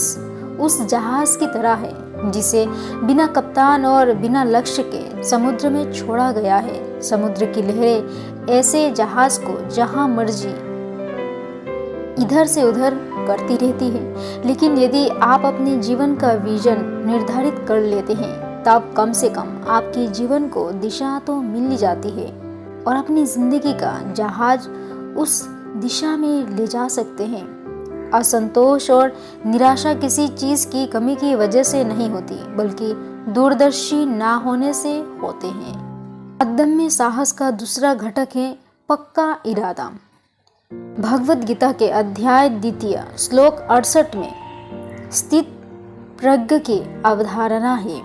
Speaker 1: उस जहाज की तरह है जिसे बिना कप्तान और बिना लक्ष्य के समुद्र में छोड़ा गया है। समुद्र की लहरें ऐसे जहाज को जहां मर्जी इधर से उधर करती रहती है, लेकिन यदि आप अपने जीवन का विजन निर्धारित कर लेते हैं तब कम से कम आपके जीवन को दिशा तो मिल जाती है और अपनी जिंदगी का जहाज उस दिशा में ले जा सकते हैं। असंतोष और निराशा किसी चीज की कमी की वजह से नहीं होती, बल्कि दूरदर्शी ना होने से होते हैं। अदम्य साहस का दूसरा घटक है पक्का इरादा। भगवद गीता के अध्याय 2 श्लोक 68 में स्थित प्रज्ञ की अवधारणा है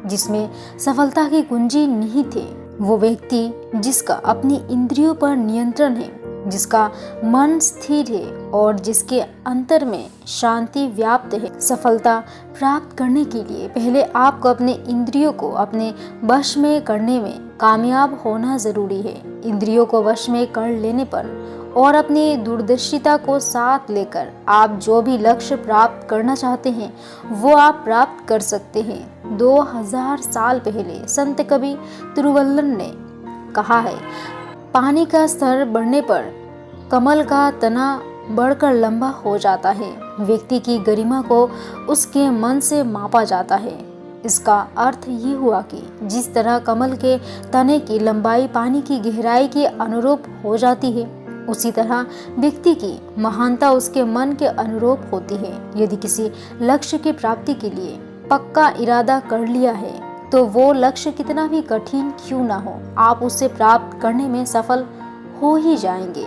Speaker 1: जिसमें सफलता की कुंजी निहित है। वो व्यक्ति जिसका अपनी इंद्रियों पर नियंत्रण है, जिसका मन स्थिर है और जिसके अंतर में शांति व्याप्त है। सफलता प्राप्त करने के लिए पहले आपको अपने इंद्रियों को अपने वश में करने में कामयाब होना जरूरी है। इंद्रियों को वश में कर लेने पर और अपनी दूरदर्शिता को साथ लेकर आप जो भी लक्ष्य प्राप्त करना चाहते हैं वो आप प्राप्त कर सकते हैं। 2000 साल पहले संत कवि तिरुवल्लुवर ने कहा है, पानी का स्तर बढ़ने पर कमल का तना बढ़कर लंबा हो जाता है। व्यक्ति की गरिमा को उसके मन से मापा जाता है। इसका अर्थ ये हुआ कि जिस तरह कमल के तने की लंबाई पानी की गहराई के अनुरूप हो जाती है, उसी तरह व्यक्ति की महानता उसके मन के अनुरूप होती है। यदि किसी लक्ष्य की प्राप्ति के लिए पक्का इरादा कर लिया है तो वो लक्ष्य कितना भी कठिन क्यों ना हो, आप उसे प्राप्त करने में सफल हो ही जाएंगे।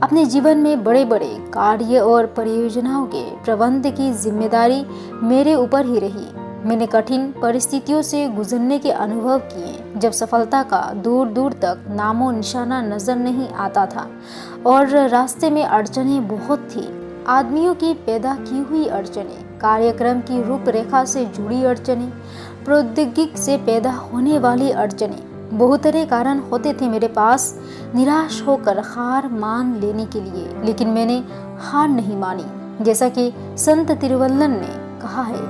Speaker 1: अपने जीवन में बड़े बड़े कार्य और परियोजनाओं के प्रबंध की जिम्मेदारी मेरे ऊपर ही रही। मैंने कठिन परिस्थितियों से गुजरने के अनुभव किए जब सफलता का दूर दूर तक नामो निशाना नजर नहीं आता था और रास्ते में अड़चनें बहुत थी। आदमियों की पैदा की हुई अड़चनें, कार्यक्रम की रूपरेखा से जुड़ी अड़चनें, प्रौद्योगिकी से पैदा होने वाली अड़चनें, बहुत तरह कारण होते थे मेरे पास निराश होकर हार मान लेने के लिए, लेकिन मैंने हार नहीं मानी। जैसा कि संत तिरुवल्लुवर ने कहा है,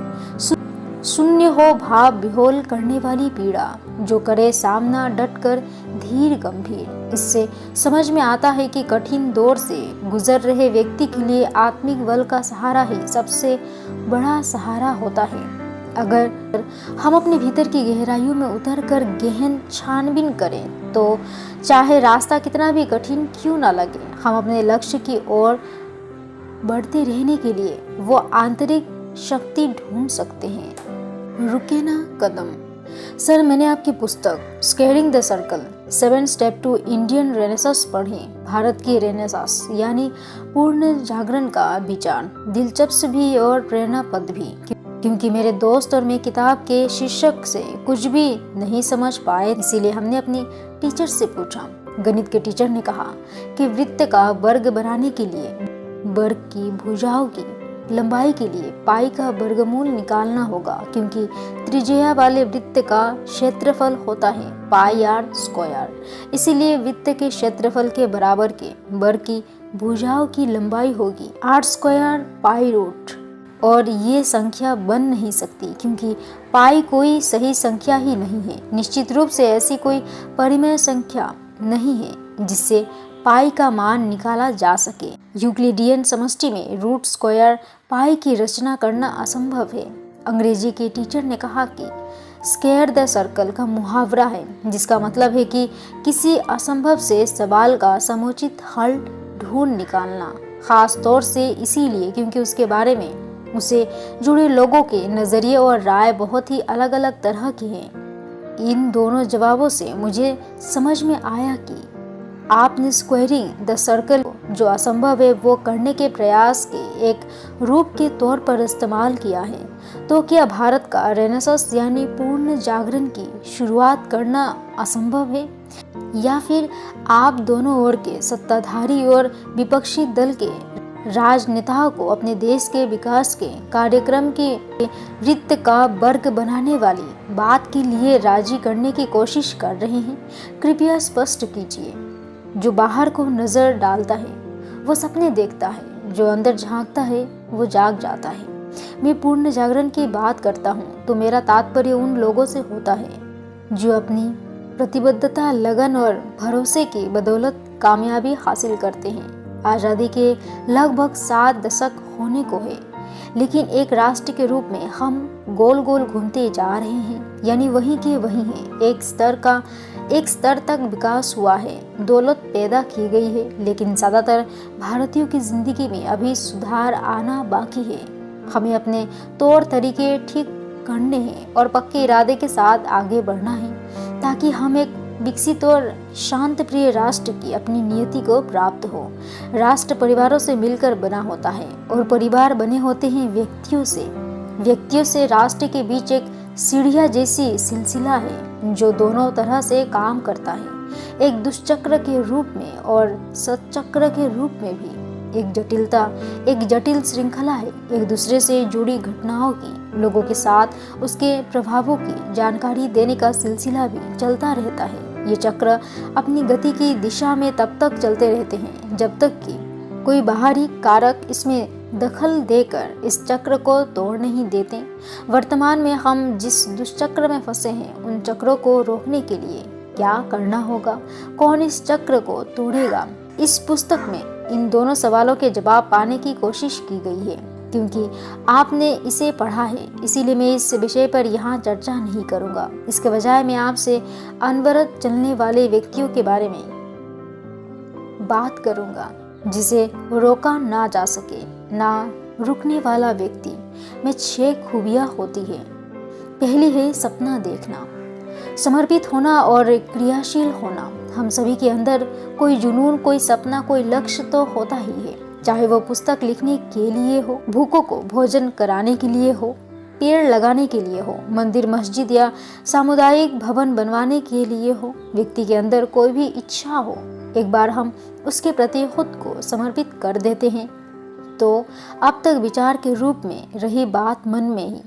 Speaker 1: शून्य हो भाव विहोल करने वाली पीड़ा, जो करे सामना डट कर धीर गंभीर। इससे समझ में आता है कि कठिन दौर से गुजर रहे व्यक्ति के लिए आत्मिक बल का सहारा ही सबसे बड़ा सहारा होता है। अगर हम अपने भीतर की गहराइयों में उतरकर गहन छानबीन करें तो चाहे रास्ता कितना भी कठिन क्यों ना लगे, हम अपने लक्ष्य की ओर बढ़ते रहने के लिए वो आंतरिक शक्ति ढूंढ सकते हैं। रुके ना कदम। सर, मैंने आपकी पुस्तक squaring the circle 7 step to Indian renaissance पढ़ी। भारत की रेनेसांस यानी पूर्ण जागरण का विचार दिलचस्प भी और प्रेरणापद भी, क्योंकि मेरे दोस्त और मैं किताब के शीर्षक से कुछ भी नहीं समझ पाए। इसीलिए हमने अपनी टीचर से पूछा। गणित के टीचर ने कहा कि वृत्त का वर्ग बनाने के लिए वर्ग की भुजाओं की लंबाई के लिए पाई का वर्गमूल निकालना होगा, क्योंकि त्रिज्या वाले वृत्त का क्षेत्रफल होता है पाई आर स्क्वायर। इसीलिए वृत्त के क्षेत्रफल के बराबर के वर्ग की भुजाओं की लंबाई होगी आर स्क्वायर पाई रूट, और ये संख्या बन नहीं सकती क्योंकि पाई कोई सही संख्या ही नहीं है। निश्चित रूप से ऐसी कोई परिमेय संख्या नहीं है जिससे पाई का मान निकाला जा सके। यूक्लिडियन समष्टि में रूट स्क्वायर पाई की रचना करना असंभव है। अंग्रेजी के टीचर ने कहा कि स्केयर द सर्कल का मुहावरा है, जिसका मतलब है कि किसी असंभव से सवाल का समुचित हल ढूंढ निकालना, खास तौर से इसीलिए क्योंकि उसके बारे में उसे जुड़े लोगों के नज़रिए और राय बहुत ही अलग अलग तरह की हैं। इन दोनों जवाबों से मुझे समझ में आया कि आपने स्क्वेयरिंग द सर्कल जो असंभव है वो करने के प्रयास के एक रूप के तौर पर इस्तेमाल किया है। तो क्या भारत का रेनेसांस यानी पूर्ण जागरण की शुरुआत करना असंभव है, या फिर आप दोनों ओर के सत्ताधारी और विपक्षी दल के राजनेताओं को अपने देश के विकास के कार्यक्रम के वृत्त का वर्ग बनाने वाली बात के लिए राजी करने की कोशिश कर रहे हैं? कृपया स्पष्ट कीजिए। जो बाहर को नजर डालता है वो सपने देखता है, जो अंदर झांकता है वो जाग जाता है। मैं पूर्ण जागरण की बात करता हूँ तो मेरा तात्पर्य उन लोगों से होता है जो अपनी प्रतिबद्धता, लगन और भरोसे की बदौलत कामयाबी हासिल करते हैं। आज़ादी के लगभग 7 दशक होने को है, लेकिन एक राष्ट्र के रूप में हम गोल गोल घूमते जा रहे हैं, यानी वहीं के वहीं हैं। एक स्तर तक विकास हुआ है, दौलत पैदा की गई है, लेकिन ज़्यादातर भारतीयों की जिंदगी में अभी सुधार आना बाकी है। हमें अपने तौर तरीके ठीक करने हैं और पक्के इरादे के साथ आगे बढ़ना है, ताकि हम एक विकसित और शांत प्रिय राष्ट्र की अपनी नियति को प्राप्त हो। राष्ट्र परिवारों से मिलकर बना होता है और परिवार बने होते हैं व्यक्तियों से। राष्ट्र के बीच एक सीढ़ियाँ जैसी सिलसिला है जो दोनों तरह से काम करता है, एक दुष्चक्र के रूप में और सतचक्र के रूप में भी। एक जटिल श्रृंखला है, एक दूसरे से जुड़ी घटनाओं की, लोगों के साथ उसके प्रभावों की जानकारी देने का सिलसिला भी चलता रहता है। ये चक्र अपनी गति की दिशा में तब तक चलते रहते हैं जब तक कि कोई बाहरी कारक इसमें दखल देकर इस चक्र को तोड़ नहीं देते। वर्तमान में हम जिस दुष्चक्र में फंसे हैं, उन चक्रों को रोकने के लिए क्या करना होगा, कौन इस चक्र को तोड़ेगा? इस पुस्तक में इन दोनों सवालों के जवाब पाने की कोशिश की गई है। क्योंकि आपने इसे पढ़ा है, इसीलिए मैं इस विषय पर यहाँ चर्चा नहीं करूँगा। इसके बजाय मैं आपसे अनवरत चलने वाले व्यक्तियों के बारे में बात करूँगा जिसे रोका ना जा सके, ना रुकने वाला व्यक्ति में 6 खूबियाँ होती है। पहली है सपना देखना, समर्पित होना और क्रियाशील होना। हम सभी के अंदर कोई जुनून, कोई सपना, कोई लक्ष्य तो होता ही है, चाहे वो पुस्तक लिखने के लिए हो, भूखों को भोजन कराने के लिए हो, पेड़ लगाने के लिए हो, मंदिर, मस्जिद या सामुदायिक भवन बनवाने के लिए हो। व्यक्ति के अंदर कोई भी इच्छा हो, एक बार हम उसके प्रति खुद को समर्पित कर देते हैं तो अब तक विचार के रूप में रही बात मन में ही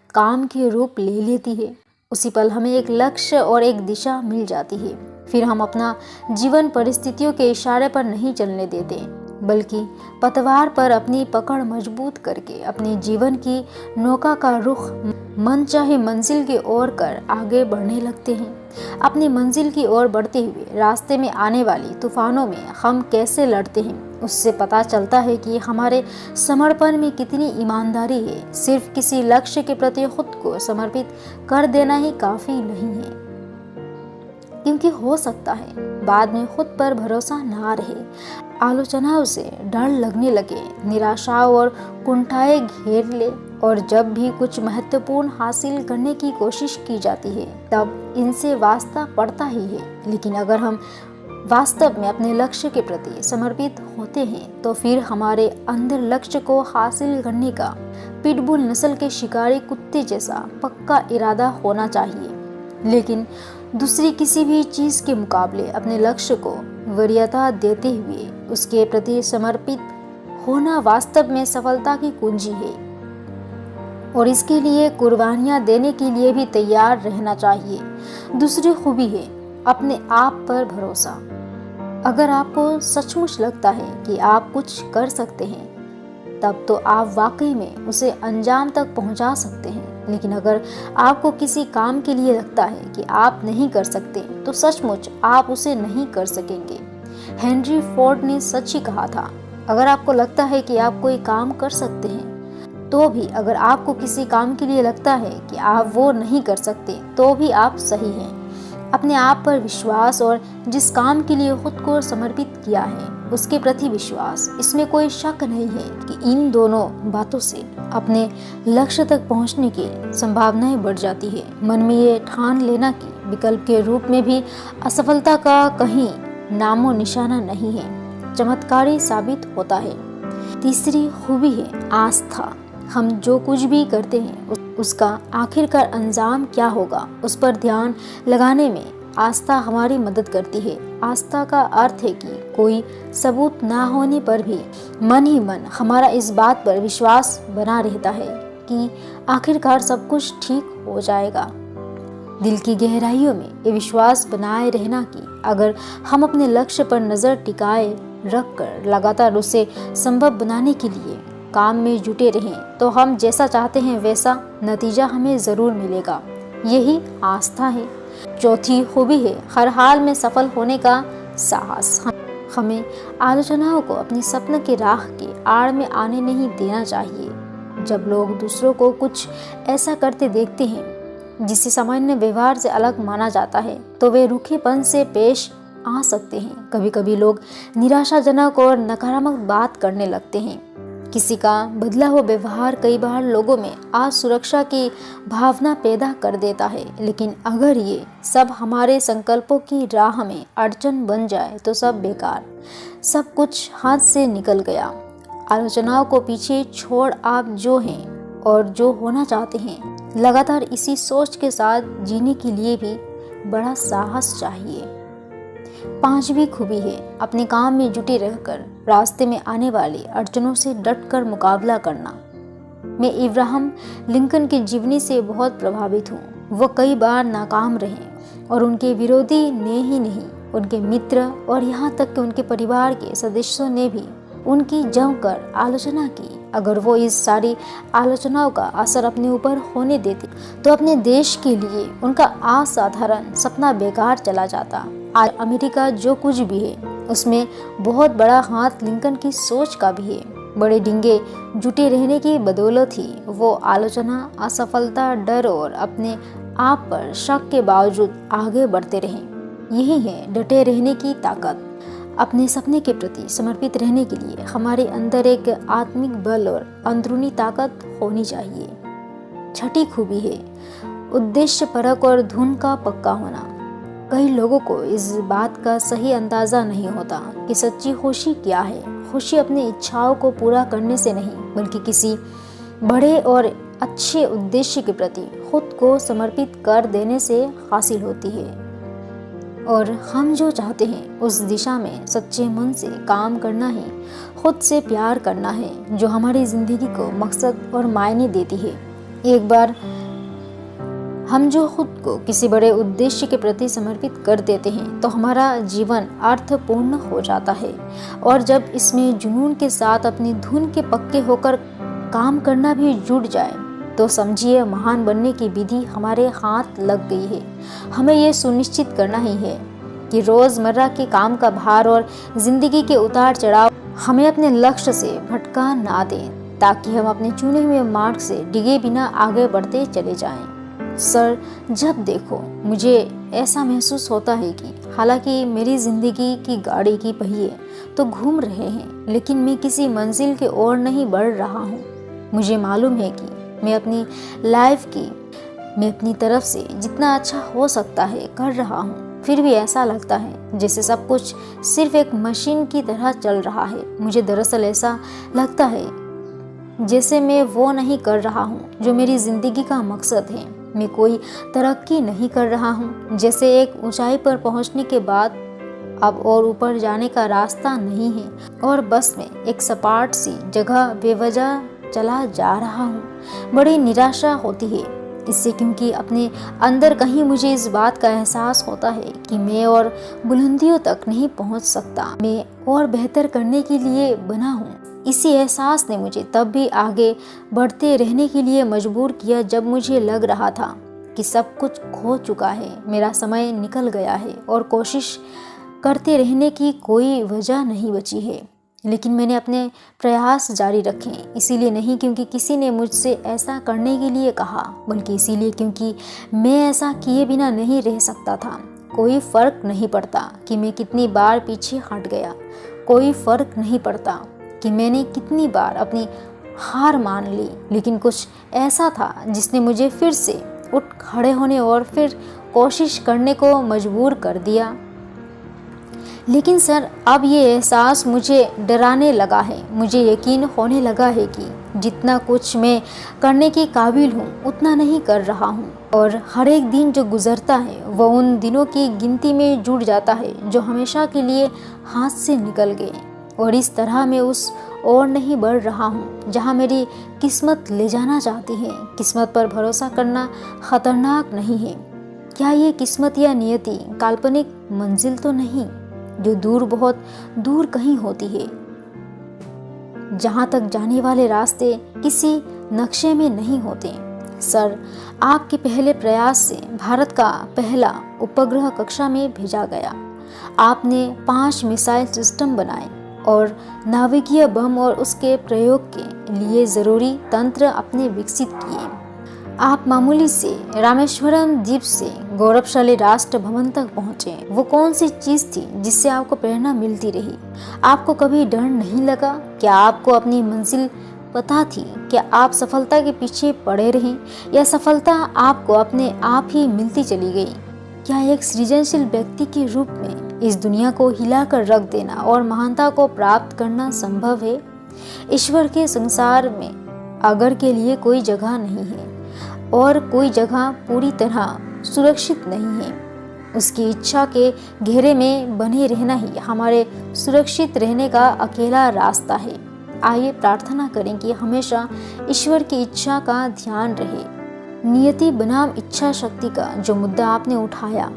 Speaker 1: काम के रूप ले लेती है। उसी पल हमें एक लक्ष्य और एक दिशा मिल जाती है। फिर हम अपना जीवन परिस्थितियों के इशारे पर नहीं चलने देते, बल्कि पतवार पर अपनी पकड़ मजबूत करके अपने जीवन की नौका का रुख मनचाहे मंजिल की ओर कर आगे बढ़ने लगते हैं। अपनी मंजिल की ओर बढ़ते हुए रास्ते में आने वाली तूफानों में हम कैसे लड़ते हैं, उससे पता चलता है कि हमारे समर्पण में कितनी ईमानदारी है। सिर्फ किसी लक्ष्य के प्रति खुद को समर्पित कर देना ही काफ़ी नहीं है, क्योंकि हो सकता है बाद में खुद पर भरोसा ना रहे, आलोचनाओं से डर लगने लगे, निराशाओं और कुंठाएं घेर ले, और जब भी कुछ महत्वपूर्ण हासिल करने की कोशिश की जाती है तब इनसे वास्ता पड़ता ही है। लेकिन अगर हम वास्तव में अपने लक्ष्य के प्रति समर्पित होते हैं तो फिर हमारे अंदर लक्ष्य को हासिल करने का पिटबुल नस्ल के शिकारी कुत्ते जैसा पक्का इरादा होना चाहिए। लेकिन दूसरी किसी भी चीज़ के मुकाबले अपने लक्ष्य को वरीयता देते हुए उसके प्रति समर्पित होना वास्तव में सफलता की कुंजी है, और इसके लिए कुर्बानियाँ देने के लिए भी तैयार रहना चाहिए। दूसरी खूबी है अपने आप पर भरोसा। अगर आपको सचमुच लगता है कि आप कुछ कर सकते हैं तब तो आप वाकई में उसे अंजाम तक पहुंचा सकते हैं। लेकिन अगर आपको किसी काम के लिए लगता है कि आप नहीं कर सकते तो सचमुच आप उसे नहीं कर सकेंगे। हेनरी फोर्ड ने सच ही कहा था, अगर आपको लगता है कि आप कोई काम कर सकते हैं तो भी अगर आपको किसी काम के लिए लगता है कि आप वो नहीं कर सकते तो भी आप सही हैं। अपने आप पर विश्वास और जिस काम के लिए खुद को समर्पित किया है उसके प्रति विश्वास, इसमें कोई शक नहीं है कि इन दोनों बातों से अपने लक्ष्य तक पहुंचने की संभावनाएं बढ़ जाती है। मन में ये ठान लेना कि विकल्प के रूप में भी असफलता का कहीं नामो निशाना नहीं है, चमत्कारी साबित होता है। तीसरी खूबी है आस्था। हम जो कुछ भी करते हैं उसका आखिरकार अंजाम क्या होगा उस पर ध्यान लगाने में आस्था हमारी मदद करती है। आस्था का अर्थ है कि कोई सबूत ना होने पर भी मन ही मन हमारा इस बात पर विश्वास बना रहता है कि आखिरकार सब कुछ ठीक हो जाएगा। दिल की गहराइयों में ये विश्वास बनाए रहना कि अगर हम अपने लक्ष्य पर नज़र टिकाए रखकर लगातार उसे संभव बनाने के लिए काम में जुटे रहें तो हम जैसा चाहते हैं वैसा नतीजा हमें ज़रूर मिलेगा। यही आस्था है। चौथी खूबी है हर हाल में सफल होने का साहस। हमें आलोचनाओं को अपनी सपने की राह के आड़ में आने नहीं देना चाहिए। जब लोग दूसरों को कुछ ऐसा करते देखते हैं जिसे सामान्य व्यवहार से अलग माना जाता है तो वे रूखेपन से पेश आ सकते हैं। कभी कभी लोग निराशाजनक और नकारात्मक बात करने लगते हैं। किसी का बदला हुआ व्यवहार कई बार लोगों में असुरक्षा की भावना पैदा कर देता है, लेकिन अगर ये सब हमारे संकल्पों की राह में अड़चन बन जाए तो सब बेकार, सब कुछ हाथ से निकल गया। आलोचनाओं को पीछे छोड़ आप जो हैं और जो होना चाहते हैं लगातार इसी सोच के साथ जीने के लिए भी बड़ा साहस चाहिए। पांचवी खूबी है अपने काम में जुटे रहकर रास्ते में आने वाली अड़चनों से डटकर मुकाबला करना। मैं इब्राहिम लिंकन की जीवनी से बहुत प्रभावित हूँ। वो कई बार नाकाम रहे और उनके विरोधी ने ही नहीं, उनके मित्र और यहाँ तक कि उनके परिवार के सदस्यों ने भी उनकी जमकर आलोचना की। अगर वो इस सारी आलोचनाओं का असर अपने ऊपर होने देते तो अपने देश के लिए उनका असाधारण सपना बेकार चला जाता। आज अमेरिका जो कुछ भी है उसमें बहुत बड़ा हाथ लिंकन की सोच का भी है। बड़े डिंगे जुटे रहने की बदौलत ही वो आलोचना, असफलता, डर और अपने आप पर शक के बावजूद आगे बढ़ते रहे। यही है डटे रहने की ताकत। अपने सपने के प्रति समर्पित रहने के लिए हमारे अंदर एक आत्मिक बल और अंदरूनी ताकत होनी चाहिए। छठी खूबी है उद्देश्य परक और धुन का पक्का होना। कई लोगों को इस बात का सही अंदाज़ा नहीं होता कि सच्ची खुशी क्या है। खुशी अपनी इच्छाओं को पूरा करने से नहीं बल्कि किसी बड़े और अच्छे उद्देश्य के प्रति खुद को समर्पित कर देने से हासिल होती है। और हम जो चाहते हैं उस दिशा में सच्चे मन से काम करना ही खुद से प्यार करना है जो हमारी ज़िंदगी को मकसद और मायने देती है। एक बार हम जो खुद को किसी बड़े उद्देश्य के प्रति समर्पित कर देते हैं तो हमारा जीवन अर्थपूर्ण हो जाता है। और जब इसमें जुनून के साथ अपनी धुन के पक्के होकर काम करना भी जुड़ जाए तो समझिए महान बनने की विधि हमारे हाथ लग गई है। हमें ये सुनिश्चित करना ही है कि रोज़मर्रा के काम का भार और ज़िंदगी के उतार चढ़ाव हमें अपने लक्ष्य से भटका ना दें, ताकि हम अपने चुने हुए मार्ग से डिगे बिना आगे बढ़ते चले जाएं। सर, जब देखो मुझे ऐसा महसूस होता है कि हालांकि मेरी ज़िंदगी की गाड़ी की पहिए तो घूम रहे हैं, लेकिन मैं किसी मंजिल की ओर नहीं बढ़ रहा हूँ। मुझे मालूम है कि मैं अपनी लाइफ की मैं अपनी तरफ से जितना अच्छा हो सकता है कर रहा हूँ, फिर भी ऐसा लगता है जैसे सब कुछ सिर्फ एक मशीन की तरह चल रहा है। मुझे दरअसल ऐसा लगता है जैसे मैं वो नहीं कर रहा हूँ जो मेरी ज़िंदगी का मकसद है। मैं कोई तरक्की नहीं कर रहा हूँ, जैसे एक ऊंचाई पर पहुँचने के बाद अब और ऊपर जाने का रास्ता नहीं है और बस में एक सपाट सी जगह बेवजह चला जा रहा हूँ। बड़ी निराशा होती है इससे, क्योंकि अपने अंदर कहीं मुझे इस बात का एहसास होता है कि मैं और बुलंदियों तक नहीं पहुँच सकता। मैं और बेहतर करने के लिए बना हूँ। इसी एहसास ने मुझे तब भी आगे बढ़ते रहने के लिए मजबूर किया जब मुझे लग रहा था कि सब कुछ खो चुका है, मेरा समय निकल गया है और कोशिश करते रहने की कोई वजह नहीं बची है। लेकिन मैंने अपने प्रयास जारी रखे, इसीलिए नहीं क्योंकि किसी ने मुझसे ऐसा करने के लिए कहा, बल्कि इसीलिए क्योंकि मैं ऐसा किए बिना नहीं रह सकता था। कोई फ़र्क नहीं पड़ता कि मैं कितनी बार पीछे हट गया, कोई फ़र्क नहीं पड़ता कि मैंने कितनी बार अपनी हार मान ली, लेकिन कुछ ऐसा था जिसने मुझे फिर से उठ खड़े होने और फिर कोशिश करने को मजबूर कर दिया। लेकिन सर, अब ये एहसास मुझे डराने लगा है। मुझे यकीन होने लगा है कि जितना कुछ मैं करने के काबिल हूँ उतना नहीं कर रहा हूँ, और हर एक दिन जो गुजरता है वो उन दिनों की गिनती में जुड़ जाता है जो हमेशा के लिए हाथ से निकल गए। और इस तरह मैं उस ओर नहीं बढ़ रहा हूँ जहाँ मेरी किस्मत ले जाना चाहती है। किस्मत पर भरोसा करना खतरनाक नहीं है। क्या ये किस्मत या नियति काल्पनिक मंजिल तो नहीं जो दूर, बहुत दूर कहीं होती है, जहाँ तक जाने वाले रास्ते किसी नक्शे में नहीं होते? सर, आपके पहले प्रयास से भारत का पहला उपग्रह कक्षा में भेजा गया। आपने 5 मिसाइल सिस्टम बनाए और नाभिकीय बम और उसके प्रयोग के लिए ज़रूरी तंत्र अपने विकसित किए। आप मामूली से रामेश्वरम द्वीप से गौरवशाली राष्ट्र भवन तक पहुँचे। वो कौन सी चीज़ थी जिससे आपको प्रेरणा मिलती रही? आपको कभी डर नहीं लगा? क्या आपको अपनी मंजिल पता थी? क्या आप सफलता के पीछे पड़े रहे या सफलता आपको अपने आप ही मिलती चली गई? क्या एक सृजनशील व्यक्ति के रूप में इस दुनिया को हिलाकर रख देना और महानता को प्राप्त करना संभव है? ईश्वर के संसार में अगर के लिए कोई जगह नहीं है और कोई जगह पूरी तरह सुरक्षित नहीं है। उसकी इच्छा के घेरे में बने रहना ही हमारे सुरक्षित रहने का अकेला रास्ता है। आइए प्रार्थना करें कि हमेशा ईश्वर की इच्छा का ध्यान रहे। नियति बनाम इच्छा शक्ति का जो मुद्दा आपने उठाया,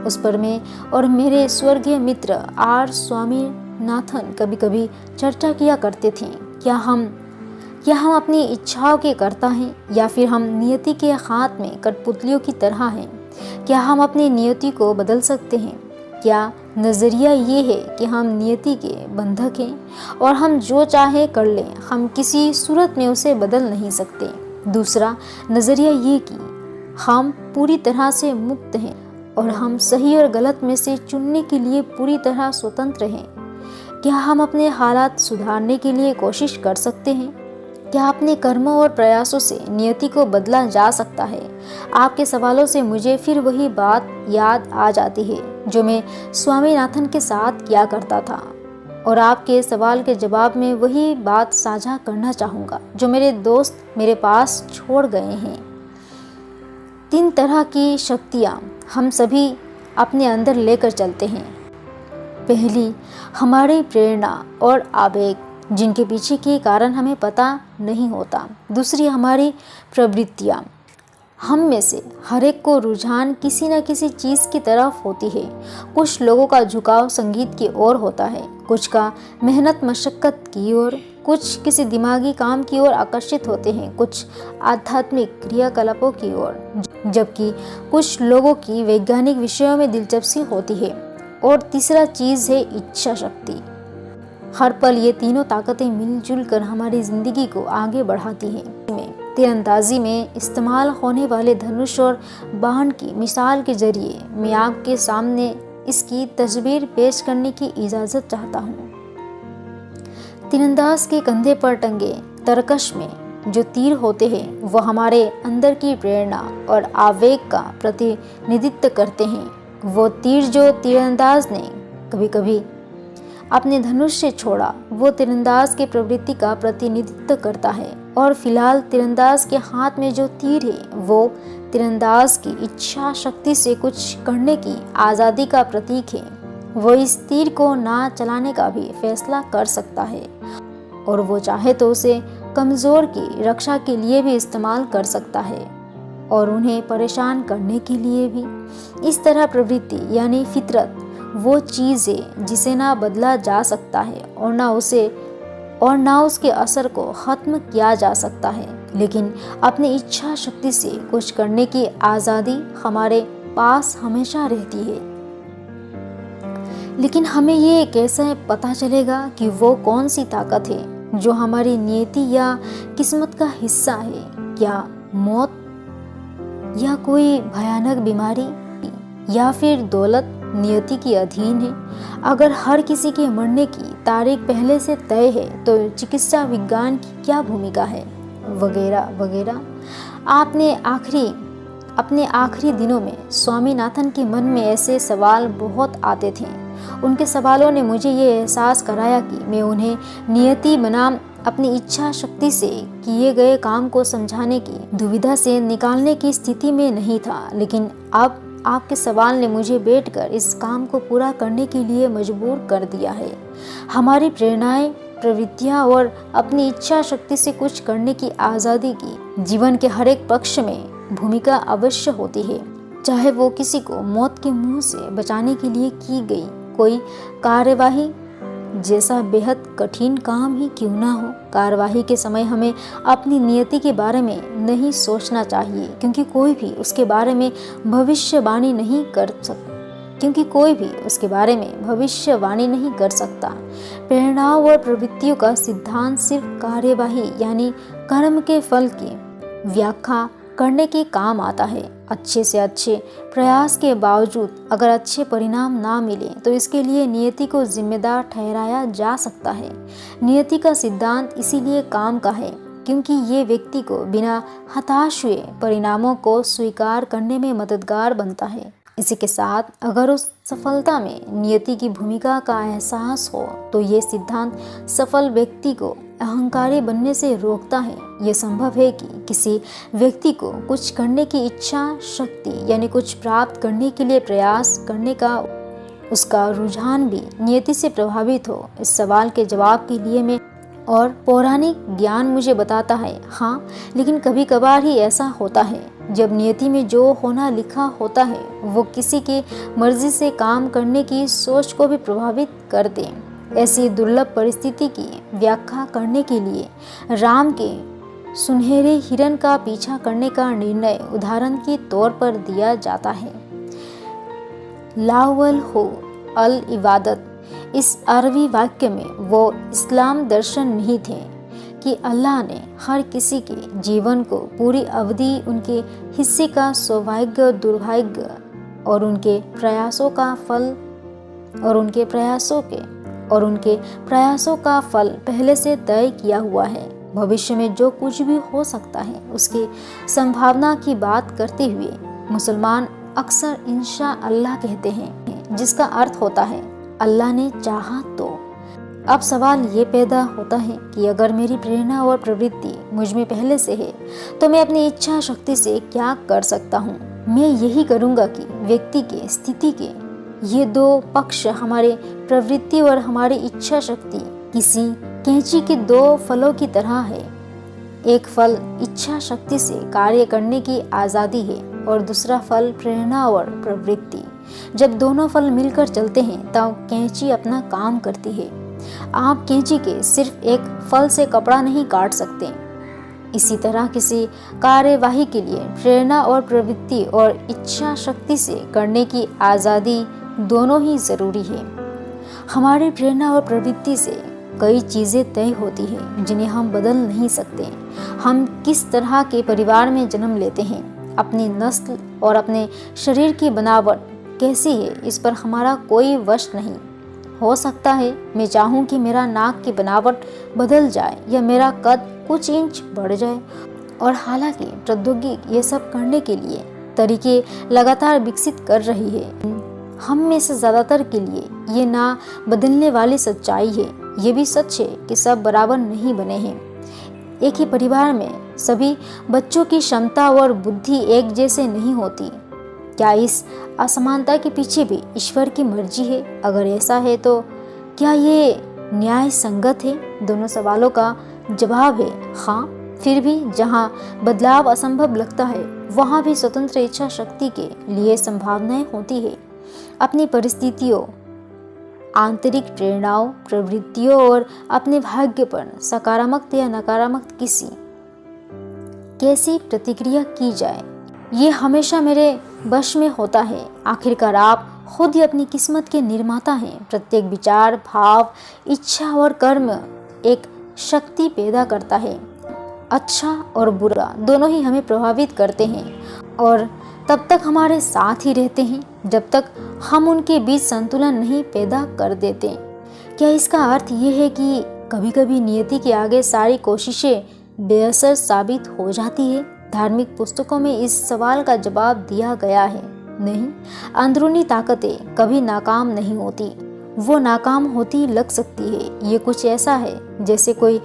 Speaker 1: उस पर मैं और मेरे स्वर्गीय मित्र आर स्वामीनाथन कभी कभी चर्चा किया करते थे। क्या हम अपनी इच्छाओं के कर्ता हैं या फिर हम नियति के हाथ में कठपुतलियों की तरह हैं? क्या हम अपनी नियति को बदल सकते हैं? क्या नज़रिया ये है कि हम नियति के बंधक हैं और हम जो चाहे कर लें, हम किसी सूरत में उसे बदल नहीं सकते? दूसरा नज़रिया ये कि हम पूरी तरह से मुक्त हैं और हम सही और गलत में से चुनने के लिए पूरी तरह स्वतंत्र हैं। क्या हम अपने हालात सुधारने के लिए कोशिश कर सकते हैं? क्या अपने कर्मों और प्रयासों से नियति को बदला जा सकता है? आपके सवालों से मुझे फिर वही बात याद आ जाती है जो मैं स्वामीनाथन के साथ किया करता था, और आपके सवाल के जवाब में वही बात साझा करना चाहूँगा जो मेरे दोस्त मेरे पास छोड़ गए हैं। 3 तरह की शक्तियाँ हम सभी अपने अंदर लेकर चलते हैं। पहली, हमारी प्रेरणा और आवेग जिनके पीछे के कारण हमें पता नहीं होता। दूसरी, हमारी प्रवृत्तियाँ। हम में से हर एक को रुझान किसी न किसी चीज़ की तरफ होती है। कुछ लोगों का झुकाव संगीत की ओर होता है, कुछ का मेहनत मशक्क़त की ओर, कुछ किसी दिमागी काम की ओर आकर्षित होते हैं, कुछ आध्यात्मिक क्रियाकलापों की ओर, जबकि कुछ लोगों की वैज्ञानिक विषयों में दिलचस्पी होती है। और तीसरा चीज़ है इच्छा शक्ति। हर पल ये तीनों ताकतें मिलजुल कर हमारी ज़िंदगी को आगे बढ़ाती हैं। तीरंदाजी में इस्तेमाल होने वाले धनुष और बाण की मिसाल के जरिए मैं आपके सामने इसकी तस्वीर पेश करने की इजाज़त चाहता हूँ। तीरंदाज के कंधे पर टंगे तरकश में जो तीर होते हैं वो हमारे अंदर की प्रेरणा और आवेग का प्रतिनिधित्व करते हैं। वो तीर जो तीरंदाज ने कभी कभी अपने धनुष से छोड़ा वो तीरंदाज की प्रवृत्ति का प्रतिनिधित्व करता है। और फिलहाल तीरंदाज के हाथ में जो तीर है वो तीरंदाज की इच्छा शक्ति से कुछ करने की आज़ादी का प्रतीक है। वो इस तीर को ना चलाने का भी फैसला कर सकता है और वो चाहे तो उसे कमज़ोर की रक्षा के लिए भी इस्तेमाल कर सकता है और उन्हें परेशान करने के लिए भी। इस तरह प्रवृत्ति यानी फितरत वो चीज़ है जिसे ना बदला जा सकता है और ना उसके असर को ख़त्म किया जा सकता है, लेकिन अपनी इच्छा शक्ति से कुछ करने की आज़ादी हमारे पास हमेशा रहती है। लेकिन हमें ये कैसे पता चलेगा कि वो कौन सी ताकत है जो हमारी नियति या किस्मत का हिस्सा है? क्या मौत या कोई भयानक बीमारी या फिर दौलत नियति के अधीन है? अगर हर किसी के मरने की तारीख पहले से तय है तो चिकित्सा विज्ञान की क्या भूमिका है, वगैरह वगैरह। अपने आखिरी दिनों में स्वामीनाथन के मन में ऐसे सवाल बहुत आते थे। उनके सवालों ने मुझे ये एहसास कराया कि मैं उन्हें नियति बनाम अपनी इच्छा शक्ति से किए गए काम को समझाने की दुविधा से निकालने की स्थिति में नहीं था। लेकिन अब आपके सवाल ने मुझे बैठकर इस काम को पूरा करने के लिए मजबूर कर दिया है। हमारी प्रेरणाएं, प्रवृत्तियां और अपनी इच्छा शक्ति से कुछ करने की आज़ादी की जीवन के हर एक पक्ष में भूमिका अवश्य होती है, चाहे वो किसी को मौत के मुंह से बचाने के लिए की गई कोई कार्यवाही जैसा बेहद कठिन काम ही क्यों ना हो। कार्यवाही के समय हमें अपनी नियति के बारे में नहीं सोचना चाहिए, क्योंकि कोई भी उसके बारे में भविष्यवाणी नहीं कर सकता। प्रेरणाओं और प्रवृत्तियों का सिद्धांत सिर्फ कार्यवाही यानी कर्म के फल की व्याख्या करने के काम आता है। अच्छे से अच्छे प्रयास के बावजूद अगर अच्छे परिणाम ना मिले तो इसके लिए नियति को जिम्मेदार ठहराया जा सकता है। नियति का सिद्धांत इसीलिए काम का है क्योंकि ये व्यक्ति को बिना हताश हुए परिणामों को स्वीकार करने में मददगार बनता है। इसी के साथ अगर उस सफलता में नियति की भूमिका का एहसास हो तो ये सिद्धांत सफल व्यक्ति को अहंकारी बनने से रोकता है। ये संभव है कि किसी व्यक्ति को कुछ करने की इच्छा शक्ति यानी कुछ प्राप्त करने के लिए प्रयास करने का उसका रुझान भी नियति से प्रभावित हो। इस सवाल के जवाब के लिए मैं और पौराणिक ज्ञान मुझे बताता है हाँ, लेकिन कभी कभार ही ऐसा होता है जब नियति में जो होना लिखा होता है वो किसी की मर्जी से काम करने की सोच को भी प्रभावित कर दे। ऐसी दुर्लभ परिस्थिति की व्याख्या करने के लिए राम के सुनहरे हिरन का पीछा करने का निर्णय उदाहरण के तौर पर दिया जाता है। लावल हो अल इबादत, इस अरबी वाक्य में वो इस्लाम दर्शन नहीं थे कि अल्लाह ने हर किसी के जीवन को पूरी अवधि उनके हिस्से का सौभाग्य दुर्भाग्य और उनके प्रयासों का फल पहले से तय किया हुआ है। भविष्य में जो कुछ भी हो सकता है उसकी संभावना की बात करते हुए मुसलमान अक्सर इंशा अल्लाह कहते हैं, जिसका अर्थ होता है अल्लाह ने चाहा तो। अब सवाल ये पैदा होता है कि अगर मेरी प्रेरणा और प्रवृत्ति मुझ में पहले से है तो मैं अपनी इच्छा शक्ति से क्या कर सकता हूँ। मैं यही करूँगा कि व्यक्ति के स्थिति के ये दो पक्ष हमारे प्रवृत्ति और हमारी इच्छा शक्ति किसी कैंची के दो फलों की तरह है। एक फल इच्छा शक्ति से कार्य करने की आज़ादी है और दूसरा फल प्रेरणा और प्रवृत्ति। जब दोनों फल मिलकर चलते हैं तब कैंची अपना काम करती है। आप कैंची के सिर्फ एक फल से कपड़ा नहीं काट सकते। इसी तरह किसी कार्यवाही के लिए प्रेरणा और प्रवृत्ति और इच्छा शक्ति से करने की आज़ादी दोनों ही ज़रूरी है। हमारी प्रेरणा और प्रवृत्ति से कई चीज़ें तय होती हैं जिन्हें हम बदल नहीं सकते। हम किस तरह के परिवार में जन्म लेते हैं, अपनी नस्ल और अपने शरीर की बनावट कैसी है, इस पर हमारा कोई वश नहीं। हो सकता है मैं चाहूँ कि मेरा नाक की बनावट बदल जाए या मेरा कद कुछ इंच बढ़ जाए, और हालांकि प्रौद्योगिकी ये सब करने के लिए तरीके लगातार विकसित कर रही है, हम में से ज़्यादातर के लिए ये ना बदलने वाली सच्चाई है। ये भी सच है कि सब बराबर नहीं बने हैं। एक ही परिवार में सभी बच्चों की क्षमता और बुद्धि एक जैसे नहीं होती। क्या इस असमानता के पीछे भी ईश्वर की मर्जी है? अगर ऐसा है तो क्या ये न्याय संगत है? दोनों सवालों का जवाब है हाँ। फिर भी जहाँ बदलाव असंभव लगता है वहाँ भी स्वतंत्र इच्छा शक्ति के लिए संभावनाएं होती है। अपनी परिस्थितियों, आंतरिक प्रेरणाओं, प्रवृत्तियों और अपने भाग्य पर सकारात्मक या नकारात्मक कैसी प्रतिक्रिया की जाए, ये हमेशा मेरे वश में होता है। आखिरकार आप खुद ही अपनी किस्मत के निर्माता हैं। प्रत्येक विचार, भाव, इच्छा और कर्म एक शक्ति पैदा करता है। अच्छा और बुरा दोनों ही हमें प्रभावित करते हैं और तब तक हमारे साथ ही रहते हैं जब तक हम उनके बीच संतुलन नहीं पैदा कर देते। क्या इसका अर्थ ये है कि कभी कभी नियति के आगे सारी कोशिशें बेअसर साबित हो जाती है? धार्मिक पुस्तकों में इस सवाल का जवाब दिया गया है नहीं। अंदरूनी ताकतें कभी नाकाम नहीं होती, वो नाकाम होती लग सकती है। ये कुछ ऐसा है जैसे कोई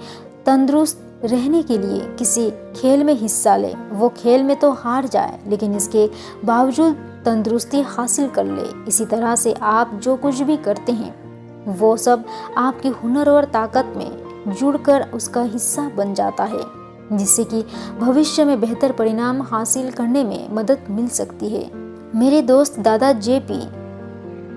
Speaker 1: तंदुरुस्त रहने के लिए किसी खेल में हिस्सा ले, वो खेल में तो हार जाए लेकिन इसके बावजूद तंदुरुस्ती हासिल कर ले। इसी तरह से आप जो कुछ भी करते हैं वो सब आपके हुनर और ताकत में जुड़कर उसका हिस्सा बन जाता है, जिससे कि भविष्य में बेहतर परिणाम हासिल करने में मदद मिल सकती है। मेरे दोस्त दादा JP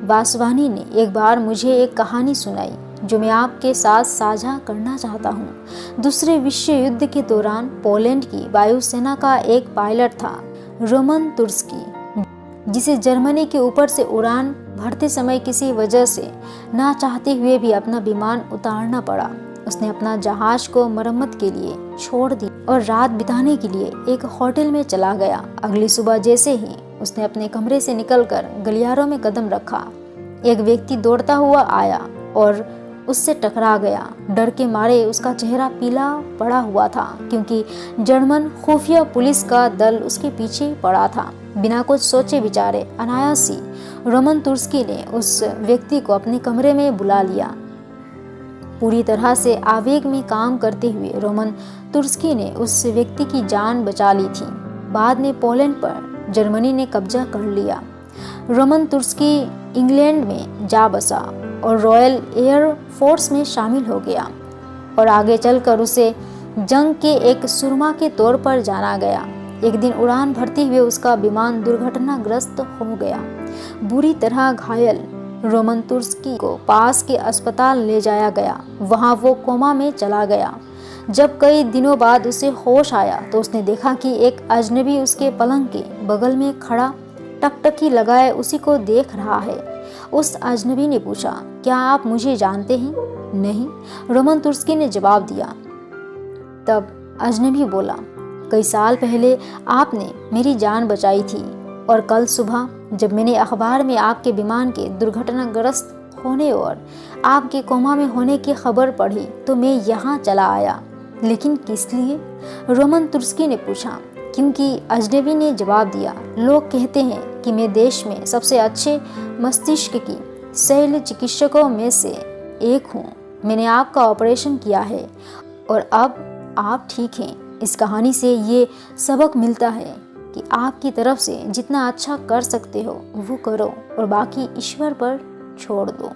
Speaker 1: वासवानी ने एक बार मुझे एक कहानी सुनाई जो मैं आपके साथ साझा करना चाहता हूँ। दूसरे विश्व युद्ध के दौरान पोलैंड की वायुसेना का एक पायलट था, रोमन तुर्स्की, जिसे जर्मनी के ऊपर से उड़ान भरते समय किसी वजह से ना चाहते हुए भी अपना विमान उतारना पड़ा। उसने अपना जहाज को मरम्मत के लिए छोड़ दी और रात बिताने के लिए एक होटल में चला गया। अगली सुबह जैसे ही उसने अपने कमरे से निकलकर गलियारों में कदम रखा, एक व्यक्ति दौड़ता हुआ आया और उससे टकरा गया। डर के मारे उसका चेहरा पीला पड़ा हुआ था क्योंकि जर्मन खुफिया पुलिस का दल उसके पीछे पड़ा था। बिना कुछ सोचे विचारे अनायास ही रोमन तुर्स्की ने उस व्यक्ति को अपने कमरे में बुला लिया। पूरी तरह से आवेग में काम करते हुए रोमन तुर्स्की ने उस व्यक्ति की जान बचा ली थी। बाद में पोलैंड पर जर्मनी ने कब्जा कर लिया। रोमन तुर्स्की इंग्लैंड में जा बसा और रॉयल एयर फोर्स में शामिल हो गया और आगे चलकर उसे जंग के एक सुरमा के तौर पर जाना गया। एक दिन उड़ान भरते हुए उसका विमान दुर्घटनाग्रस्त हो गया। बुरी तरह घायल रोमन तुर्स्की को पास के अस्पताल ले जाया गया। वहां वो कोमा में चला गया। जब कई दिनों बाद उसे होश आया तो उसने देखा कि एक अजनबी उसके पलंग के बगल में खड़ा टकटकी लगाए उसी को देख रहा है। उस अजनबी ने पूछा, क्या आप मुझे जानते हैं? नहीं, रोमन तुर्स्की ने जवाब दिया। तब अजनबी बोला, कई साल पहले आपने मेरी जान बचाई थी और कल सुबह जब मैंने अखबार में आपके विमान के दुर्घटनाग्रस्त होने और आपके कोमा में होने की खबर पढ़ी तो मैं यहाँ चला आया। लेकिन किस लिए? रोमन तुर्स्की ने पूछा। क्योंकि अजनबी ने जवाब दिया, लोग कहते हैं कि मैं देश में सबसे अच्छे मस्तिष्क की शल्य चिकित्सकों में से एक हूँ। मैंने आपका ऑपरेशन किया है और अब आप ठीक हैं। इस कहानी से ये सबक मिलता है कि आपकी तरफ से जितना अच्छा कर सकते हो वो करो और बाकी ईश्वर पर छोड़ दो।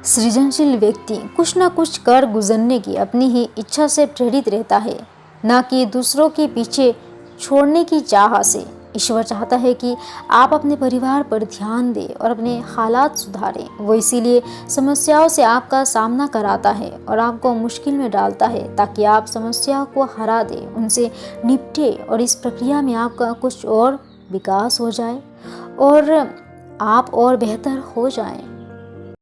Speaker 1: सृजनशील व्यक्ति कुछ ना कुछ कर गुजरने की अपनी ही इच्छा से प्रेरित रहता है, ना कि दूसरों के पीछे छोड़ने की चाह से। ईश्वर चाहता है कि आप अपने परिवार पर ध्यान दें और अपने हालात सुधारें। वो इसीलिए समस्याओं से आपका सामना कराता है और आपको मुश्किल में डालता है ताकि आप समस्याओं को हरा दें, उनसे निपटे और इस प्रक्रिया में आपका कुछ और विकास हो जाए और आप और बेहतर हो जाएं।